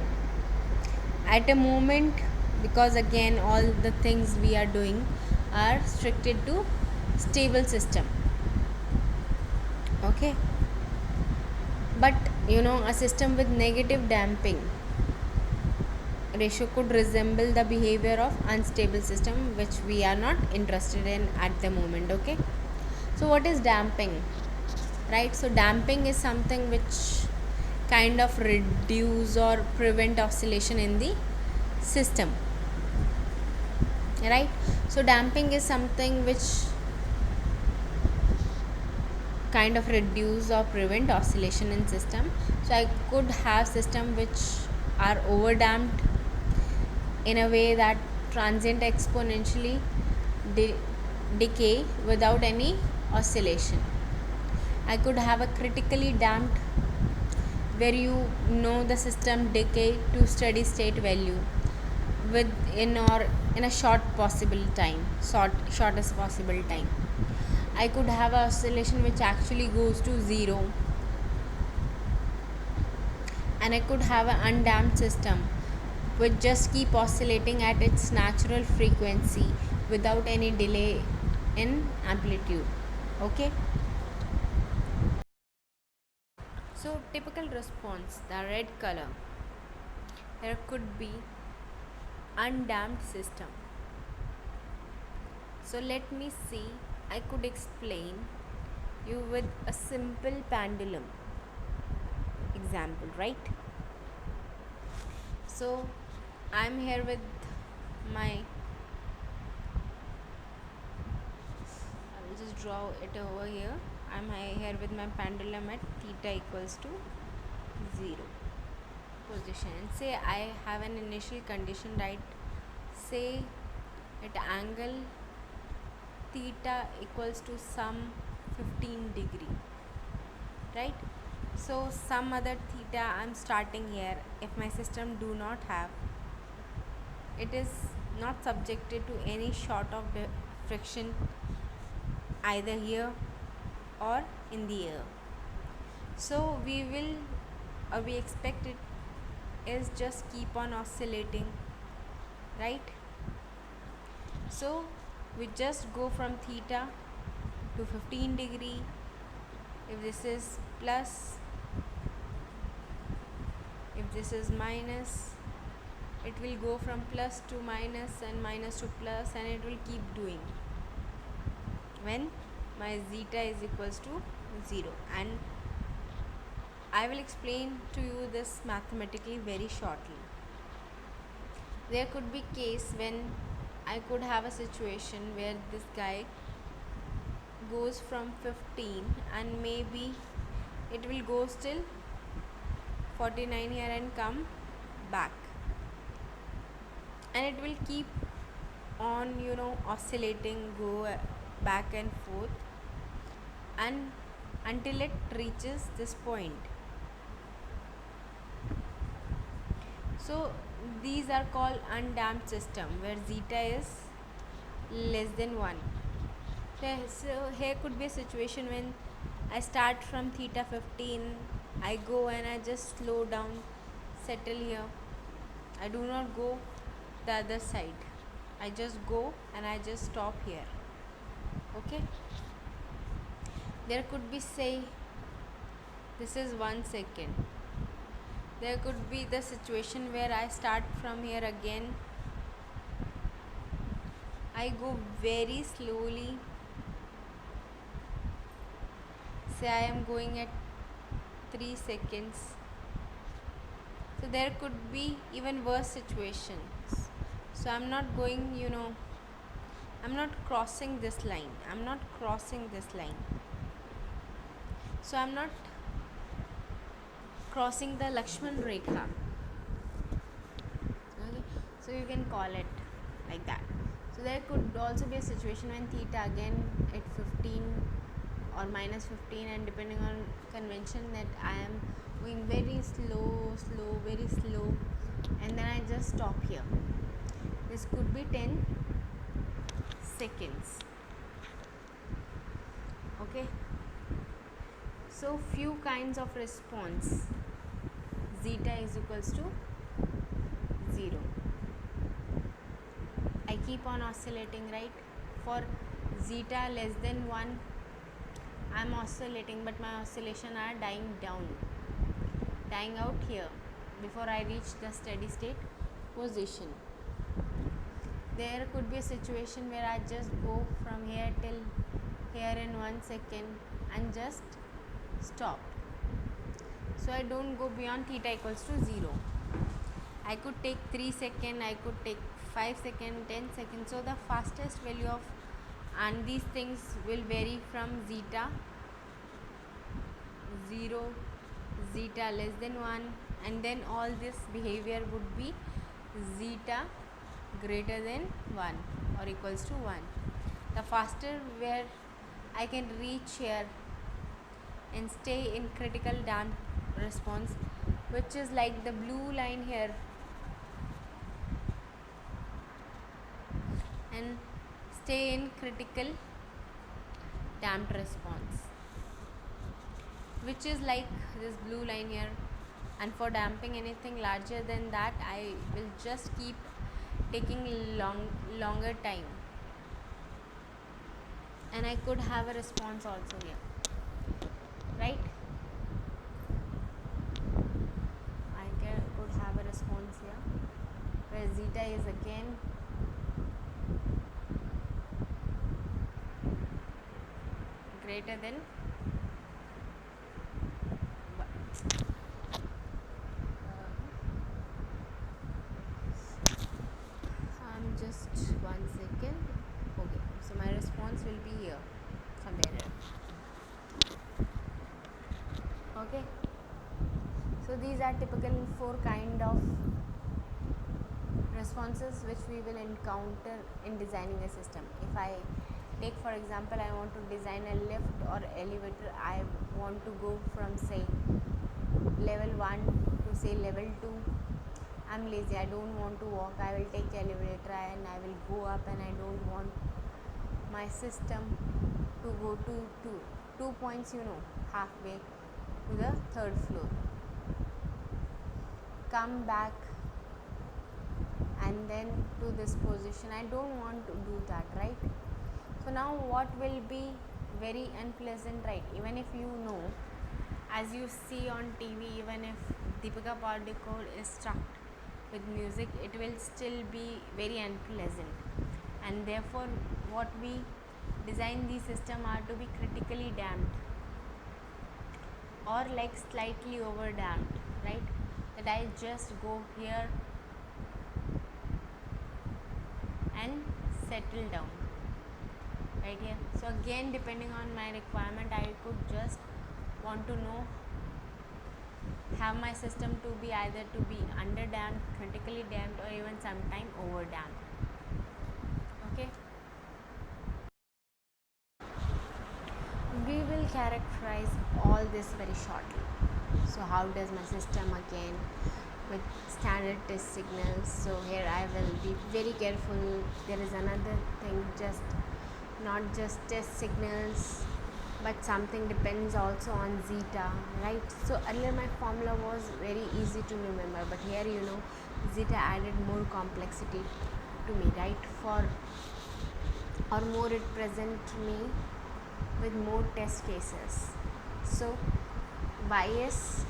Speaker 1: at a moment, because again all the things we are doing are restricted to stable system. Okay, but a system with negative damping ratio could resemble the behavior of unstable system, which we are not interested in at the moment. Okay, so what is damping, right? So damping is something which kind of reduce or prevent oscillation in the system, right? So damping is something which kind of reduce or prevent oscillation in system. So I could have system which are over damped in a way that transient exponentially decay without any oscillation. I could have a critically damped where the system decay to steady state value within or in a shortest possible time. I could have a oscillation which actually goes to zero, and I could have an undamped system which just keep oscillating at its natural frequency without any delay in amplitude. Okay, so typical response, the red color, there could be undamped system. So let me see, I could explain you with a simple pendulum example, right? So I'm here with my, I will just draw it over here. I'm here with my pendulum at theta equals to 0 position, and say I have an initial condition, right? Say at angle theta equals to some 15 degree, right? So some other theta I'm starting here, if my system do not have, it is not subjected to any sort of friction either here or in the air. So we expect it is just keep on oscillating, right? So we just go from theta to 15 degree. If this is plus, if this is minus, it will go from plus to minus and minus to plus, and it will keep doing when my zeta is equals to 0. And I will explain to you this mathematically very shortly. There could be case when I could have a situation where this guy goes from 15 and maybe it will go still 49 here and come back, and it will keep on oscillating, go back and forth, and until it reaches this point. So these are called undamped system where zeta is less than 1. So here could be a situation when I start from theta 15, I go and I just slow down, settle here. I do not go the other side. I just go and I just stop here. Okay. There could be, say, this is 1 second. There could be the situation where I start from here again. I go very slowly. Say I am going at 3 seconds. So there could be even worse situations. So I'm not going, I'm not crossing this line. I'm not crossing this line. So I'm not crossing the Lakshman Rekha. Okay, so you can call it like that. So there could also be a situation when theta again at 15 or minus 15, and depending on convention that I am going very slow, very slow, and then I just stop here. This could be 10 seconds. So few kinds of response. Zeta is equals to 0. I keep on oscillating, right? For zeta less than 1, I am oscillating, but my oscillation are dying down, dying out here before I reach the steady state position. There could be a situation where I just go from here till here in 1 second and just stop. So I don't go beyond theta equals to 0. I could take 3 seconds, I could take 5 seconds, 10 seconds. So the fastest value of, and these things will vary from zeta 0, zeta less than 1, and then all this behavior would be zeta greater than 1 or equals to 1. The faster where I can reach here and stay in critical damped response, which is like the blue line here, and stay in critical damped response, which is like this blue line here. And for damping anything larger than that, I will just keep taking longer time, and I could have a response also here, right? I could have a response here where zeta is again greater than 1. Just 1 second. Okay, so my response will be here somewhere here. Okay, so these are typical 4 kind of responses which we will encounter in designing a system. If I take for example, I want to design a lift or elevator, I want to go from say level 1 to say level 2. I'm lazy, I don't want to walk, I will take elevator and I will go up, and I don't want my system to go to 2 points, halfway to the 3rd floor, come back and then to this position. I don't want to do that, right? So now what will be very unpleasant, right? Even if as you see on TV, even if Deepika Padukone is struck with music, it will still be very unpleasant. And therefore what we design the system are to be critically damped or like slightly over damped, right? That I just go here and settle down right here. So again, depending on my requirement, I could just want to have my system to be either to be under damped, critically damped, or even sometime over damped. Okay, we will characterize all this very shortly. So how does my system again with standard test signals? So here I will be very careful. There is another thing, just not just test signals, but something depends also on zeta, right? So earlier my formula was very easy to remember, but here zeta added more complexity to me, right? Or more it present me with more test cases. So ys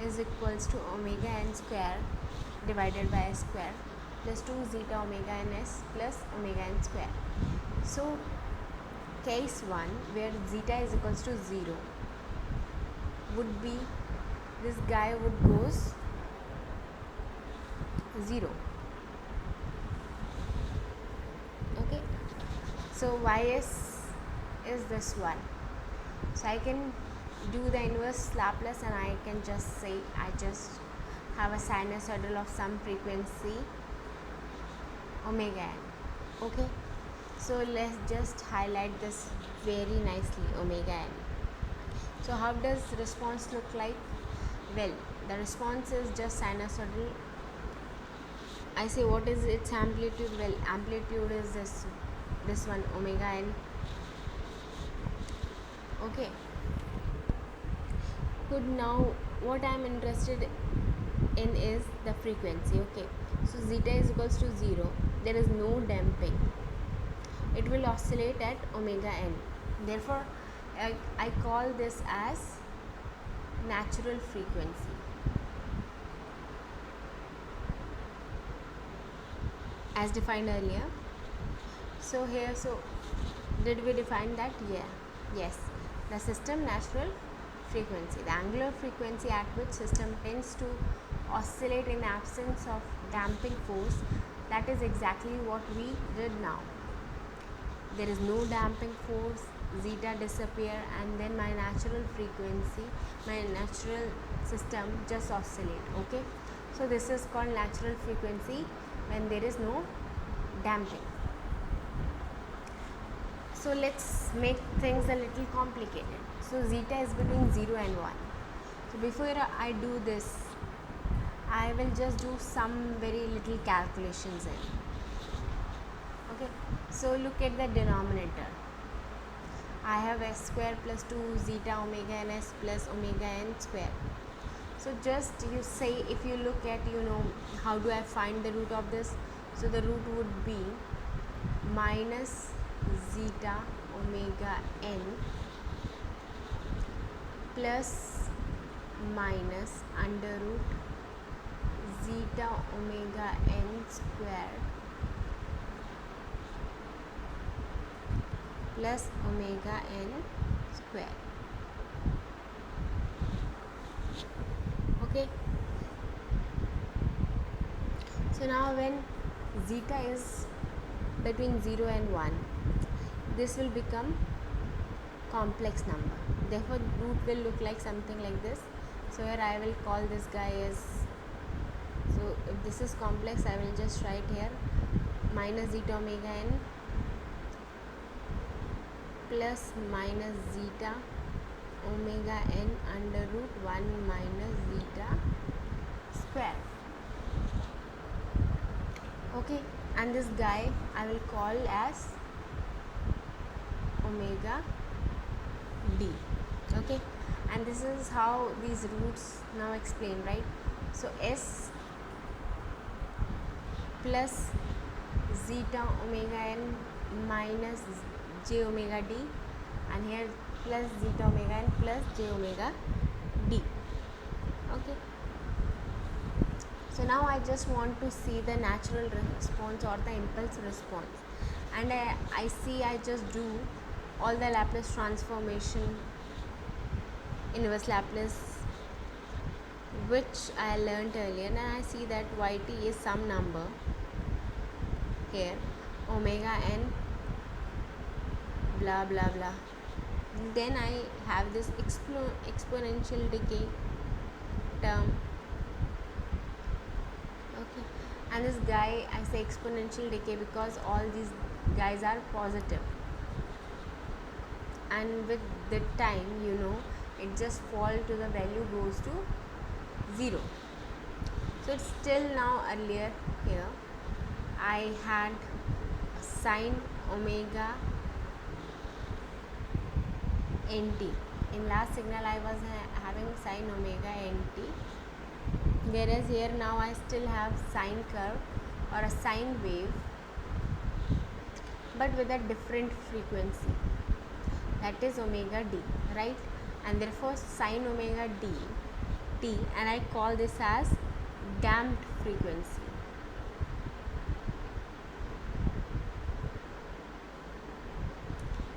Speaker 1: is equals to omega n square divided by s square plus 2 zeta omega n s plus omega n square. So case 1 where zeta is equals to 0 would be, this guy would goes 0. Okay, so ys is this one. So I can do the inverse Laplace and I can just say I just have a sinusoidal of some frequency omega n. Okay, so let's just highlight this very nicely, omega n. So how does response look like? Well, the response is just sinusoidal. I say what is its amplitude? Well, amplitude is this one, omega n. Okay, could now, what I am interested in is the frequency. Okay, so zeta is equals to 0, there is no damping, it will oscillate at omega n. Therefore I call this as natural frequency, as defined earlier. So here, so did we define that? Yeah, yes, the system natural frequency, the angular frequency at which system tends to oscillate in absence of damping force. That is exactly what we did now. There is no damping force, zeta disappear, and then my natural frequency, my natural system just oscillate. Okay, so this is called natural frequency when there is no damping. So let's make things a little complicated. So zeta is between 0 and 1. So before I do this, I will just do some very little calculations in. Okay, so look at the denominator. I have s square plus 2 zeta omega n s plus omega n square. So just you say, if you look at, how do I find the root of this? So the root would be minus zeta omega n plus minus under root zeta omega n square plus omega n square. Okay, so now when zeta is between 0 and 1, this will become complex number, therefore root will look like something like this. So here I will call this guy as, so if this is complex, I will just write here minus zeta omega n plus minus zeta omega n under root 1 minus zeta square. Okay, and this guy I will call as omega d. Okay, and this is how these roots now explain, right? So s plus zeta omega n minus j omega d, and here plus zeta omega n plus j omega d. Okay, so now I just want to see the natural response or the impulse response, and I see I just do all the Laplace transformation, inverse Laplace, which I learnt earlier, and I see that yt is some number here, omega n blah blah blah. Then I have this exponential decay term. Okay, and this guy I say exponential decay because all these guys are positive, and with the time, it just fall to the value goes to 0. So it's still now earlier here I had sine omega nt. In last signal I was having sine omega nt, whereas here now I still have sine curve or a sine wave, but with a different frequency, that is omega d, right? And therefore sine omega d t, and I call this as damped frequency.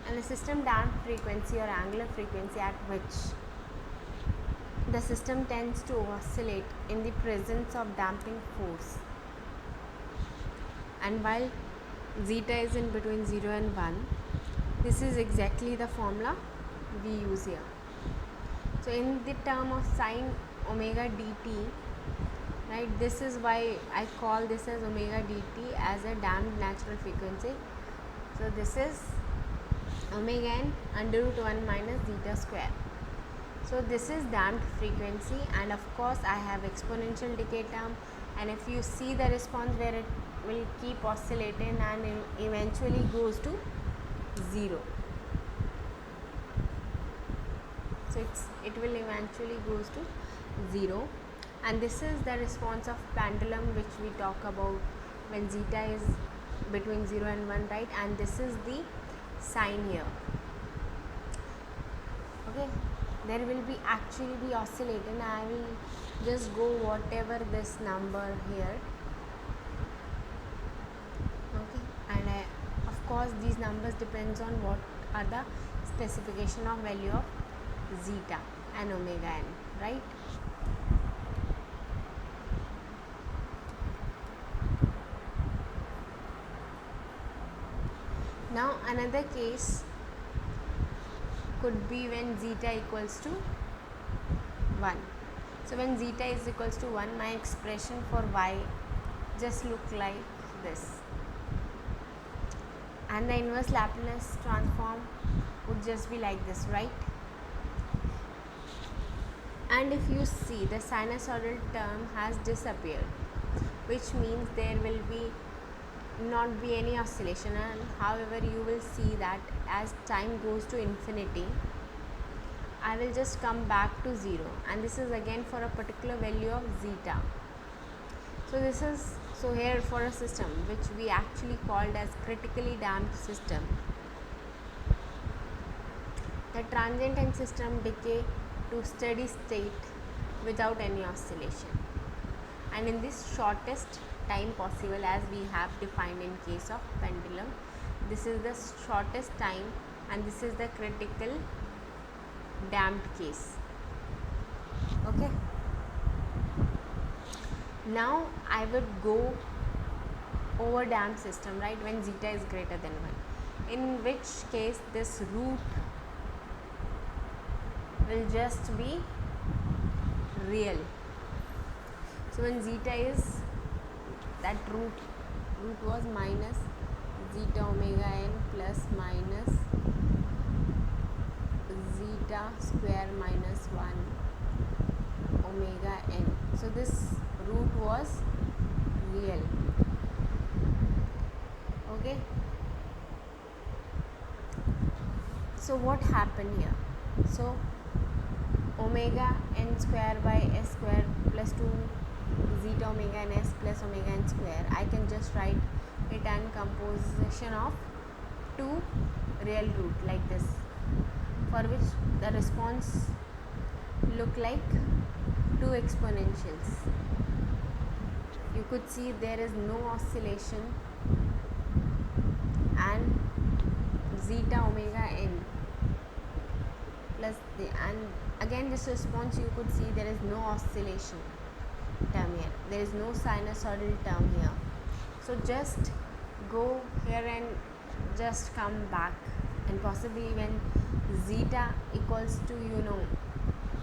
Speaker 1: And the system damped frequency or angular frequency at which the system tends to oscillate in the presence of damping force, and while zeta is in between 0 and 1, this is exactly the formula we use here. So in the term of sine omega dt, right, this is why I call this as omega dt as a damped natural frequency. So this is omega n under root 1 minus zeta square. So this is damped frequency, and of course I have exponential decay term, and if you see the response where it will keep oscillating and eventually goes to 0. so it will eventually goes to 0. And this is the response of pendulum which we talk about when zeta is between 0 and 1, right? And this is the sign here. Okay, there will be actually be oscillating. I will just go whatever this number here. Okay, and of course these numbers depends on what are the specification of value of zeta and omega n, right? Now another case could be when zeta equals to 1. So when zeta is equals to 1, my expression for y just look like this, and the inverse Laplace transform would just be like this, right? And if you see, the sinusoidal term has disappeared, which means there will be not be any oscillation. And however, you will see that as time goes to infinity, I will just come back to 0, and this is again for a particular value of zeta. So this is, so here for a system which we actually called as critically damped system, the transient time system decay to steady state without any oscillation, and in this shortest time possible, as we have defined in case of pendulum, this is the shortest time, and this is the critical damped case. Okay, now I would go over damped system, right, when zeta is greater than 1, in which case this root will just be real. So when zeta is, that root was minus zeta omega n plus minus zeta square minus 1 omega n. So this root was real. Okay, so what happened here? So omega n square by s square plus 2 zeta omega n s plus omega n square, I can just write it an composition of two real root like this, for which the response look like two exponentials. You could see there is no oscillation, and zeta omega n plus the, and again this response you could see there is no oscillation term here, there is no sinusoidal term here. So just go here and just come back, and possibly when zeta equals to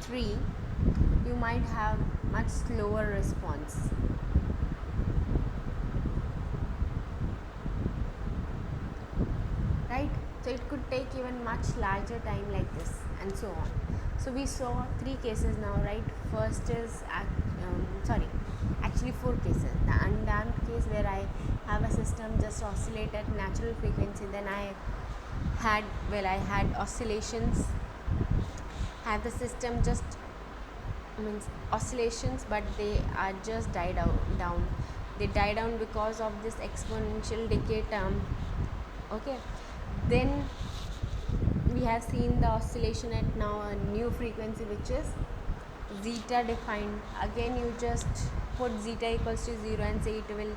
Speaker 1: 3, you might have much slower response. Right? So it could take even much larger time like this, and so on. So we saw 3 cases now, right? First is actually 4 cases. The undamped case, where I have a system just oscillate at natural frequency, then I had oscillations, have the system just means oscillations, but they are just died down. They die down because of this exponential decay term. Okay, then we have seen the oscillation at now a new frequency, which is zeta defined. Again you just put zeta equals to 0 and say it will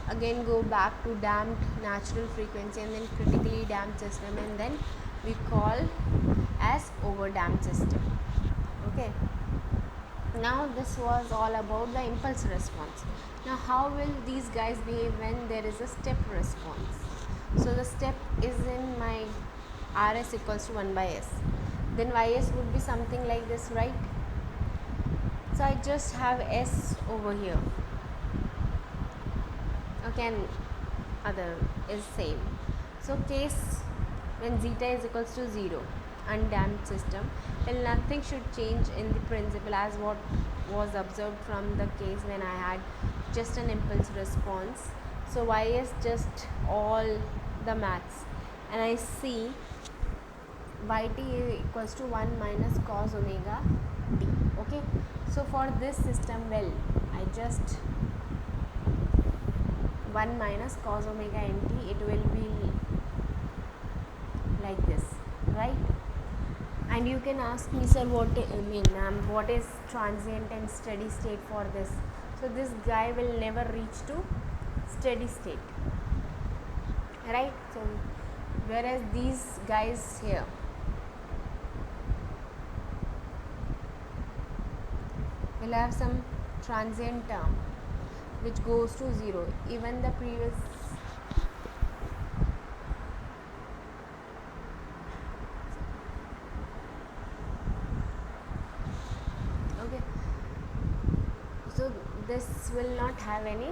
Speaker 1: again go back to damped natural frequency, and then critically damped system, and then we call as over damped system. Okay, now this was all about the impulse response. Now how will these guys behave when there is a step response? So the step is in my Rs equals to 1 by s, then Ys would be something like this, right? So I just have s over here. Okay, and other is same. So case when zeta is equals to 0, undamped system, well, nothing should change in the principle as what was observed from the case when I had just an impulse response. So y is just all the maths, and I see yt equals to 1 minus cos omega t. Okay, so for this system, well, I just 1 minus cos omega nt, it will be like this, right? And you can ask me, sir, what is transient and steady state for this? So this guy will never reach to steady state, right? So whereas these guys here will have some transient term which goes to 0. Even the previous okay, so this will not have any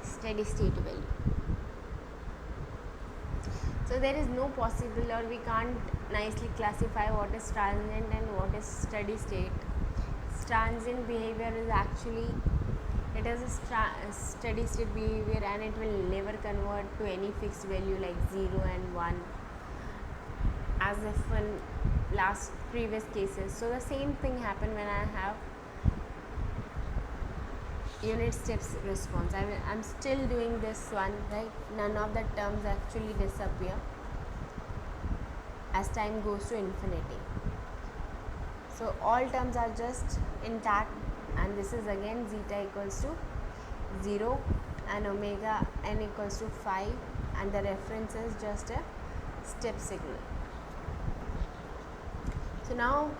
Speaker 1: steady state value. So there is no possible, or we can't nicely classify what is transient and what is steady state. Transient behavior is actually, it is a steady state behavior, and it will never convert to any fixed value like 0 and 1 as if in previous cases. So the same thing happened when I have unit steps response. I'm still doing this one, right? None of the terms actually disappear as time goes to infinity. So all terms are just intact, and this is again zeta equals to 0 and omega n equals to 5, and the reference is just a step signal. So now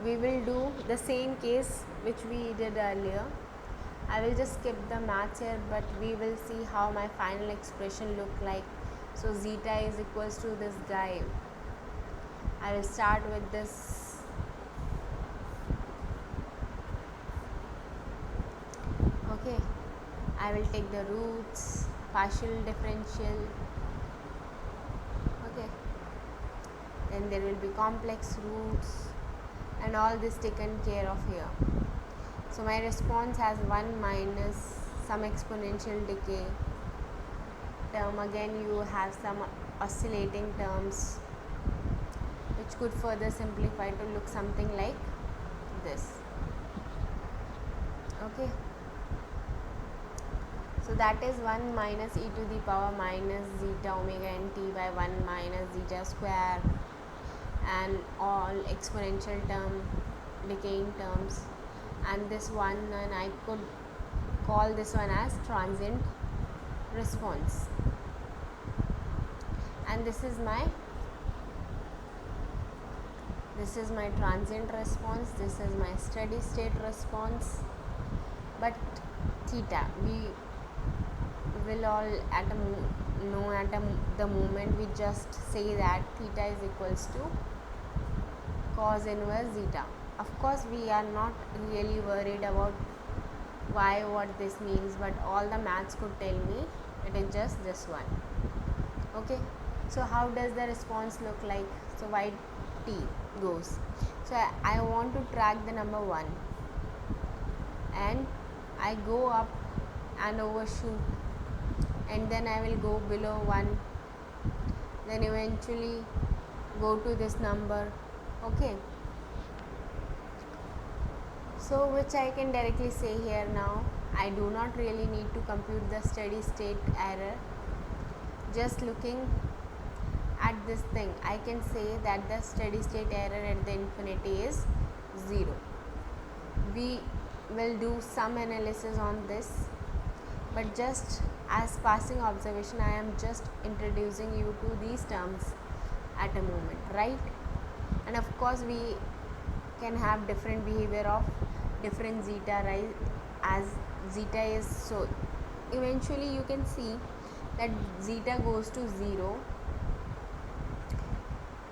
Speaker 1: we will do the same case which we did earlier. I will just skip the maths here, but we will see how my final expression look like. So zeta is equals to this guy. I will start with this okay. I will take the roots, partial differential, okay, then there will be complex roots and all this taken care of here. So my response has 1 minus some exponential decay term. Again you have some oscillating terms which could further simplify to look something like this, okay. So that is 1 minus e to the power minus zeta omega nt by 1 minus zeta square, and all exponential term, decaying terms, and this one, and I could call this one as transient response, and this is my transient response, this is my steady state response. But theta we will all the moment we just say that theta is equals to cos inverse zeta. Of course we are not really worried about what this means, but all the maths could tell me it is just this one, okay. So how does the response look like? So yt goes, so I want to track the number 1, and I go up and overshoot, and then I will go below 1, then eventually go to this number, okay. So which I can directly say here now, I do not really need to compute the steady state error. Just looking at this thing, I can say that the steady state error at the infinity is 0. We will do some analysis on this, but just as passing observation, I am just introducing you to these terms at a moment, right? And of course we can have different behavior of different zeta, right? As zeta is, so eventually you can see that zeta goes to 0,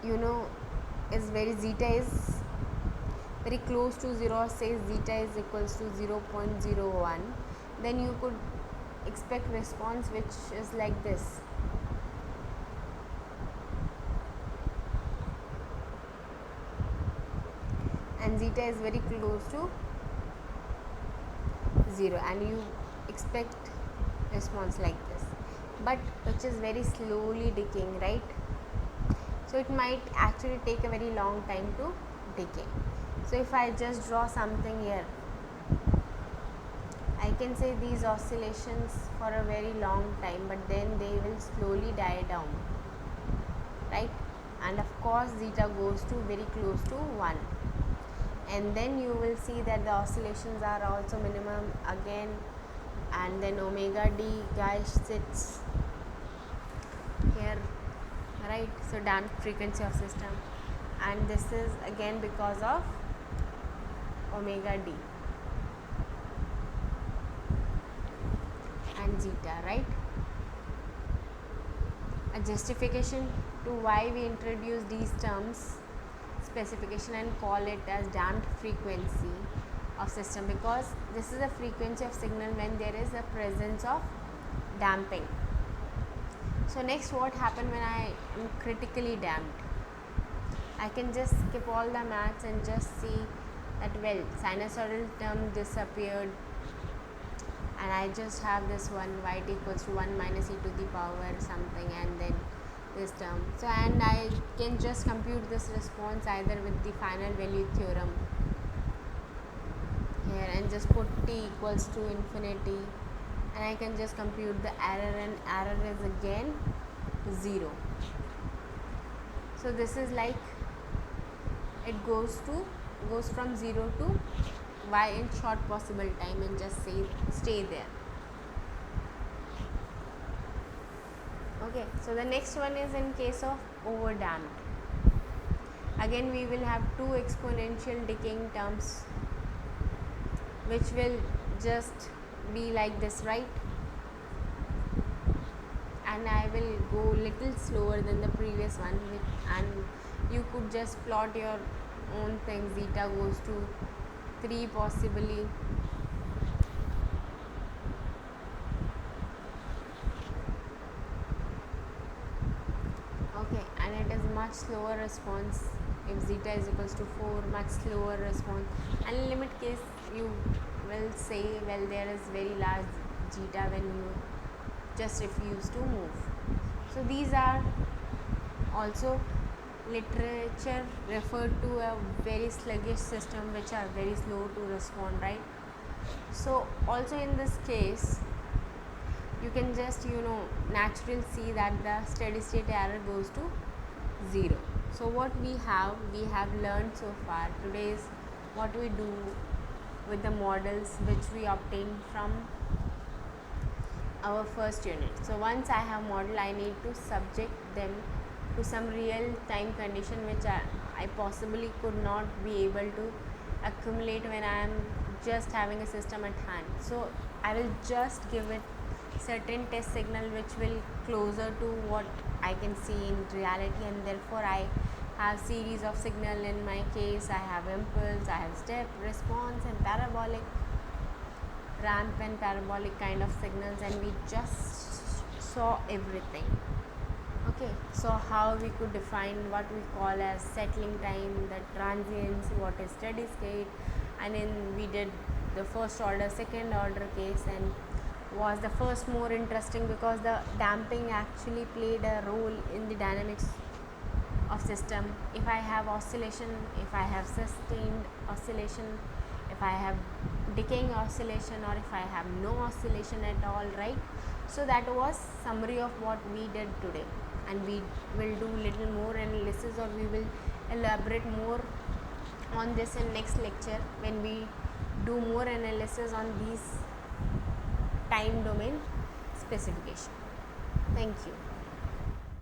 Speaker 1: zeta is very close to 0, or say zeta is equals to 0.01, then you could expect response which is like this. And zeta is very close to 0, and you expect response like this, but which is very slowly decaying, right?
Speaker 2: So it might actually take a very long time to decay. So if I just draw something here, I can say these oscillations for a very long time, but then they will slowly die down, right? And of course zeta goes to very close to 1, and then you will see that the oscillations are also minimum again, and then omega d guys sits here, right? So damped frequency of system, and this is again because of omega d and zeta, right? A justification to why we introduce these terms, specification, and call it as damped frequency of system, because this is a frequency of signal when there is a presence of damping. So next, what happened when I am critically damped? I can just skip all the maths and just see that, well, sinusoidal term disappeared, and I just have this one y equals to 1 minus e to the power something, and then this term. So and I can just compute this response either with the final value theorem here, and just put t equals to infinity, and I can just compute the error, and error is again 0. So this is like it goes from 0 to y in short possible time, and just stay there. Okay, so the next one is in case of overdamped. Again we will have two exponential decaying terms which will just be like this, right? And I will go little slower than the previous one, and you could just plot your own thing. Zeta goes to 3 possibly, okay, and it is much slower response. If zeta is equals to 4, much slower response. And in limit case you will say, well, there is very large zeta when you just refuse to move. So these are also literature referred to a very sluggish system which are very slow to respond, right? So also in this case you can just naturally see that the steady state error goes to 0. So what we have learned so far today is what we do with the models which we obtain from our first unit. So once I have model, I need to subject them to some real time condition which I possibly could not be able to accumulate when I am just having a system at hand. So I will just give it certain test signal which will closer to what I can see in reality, and therefore I have series of signal. In my case I have impulse, I have step, response, and parabolic, ramp and parabolic kind of signals, and we just saw everything. Okay, so how we could define what we call as settling time, the transients, what is steady state, and then we did the first order, second order case, and was the first more interesting because the damping actually played a role in the dynamics of system. If I have oscillation, if I have sustained oscillation, if I have decaying oscillation, or if I have no oscillation at all, right? So that was summary of what we did today, and we will do little more analysis, or we will elaborate more on this in next lecture when we do more analysis on these time domain specification. Thank you.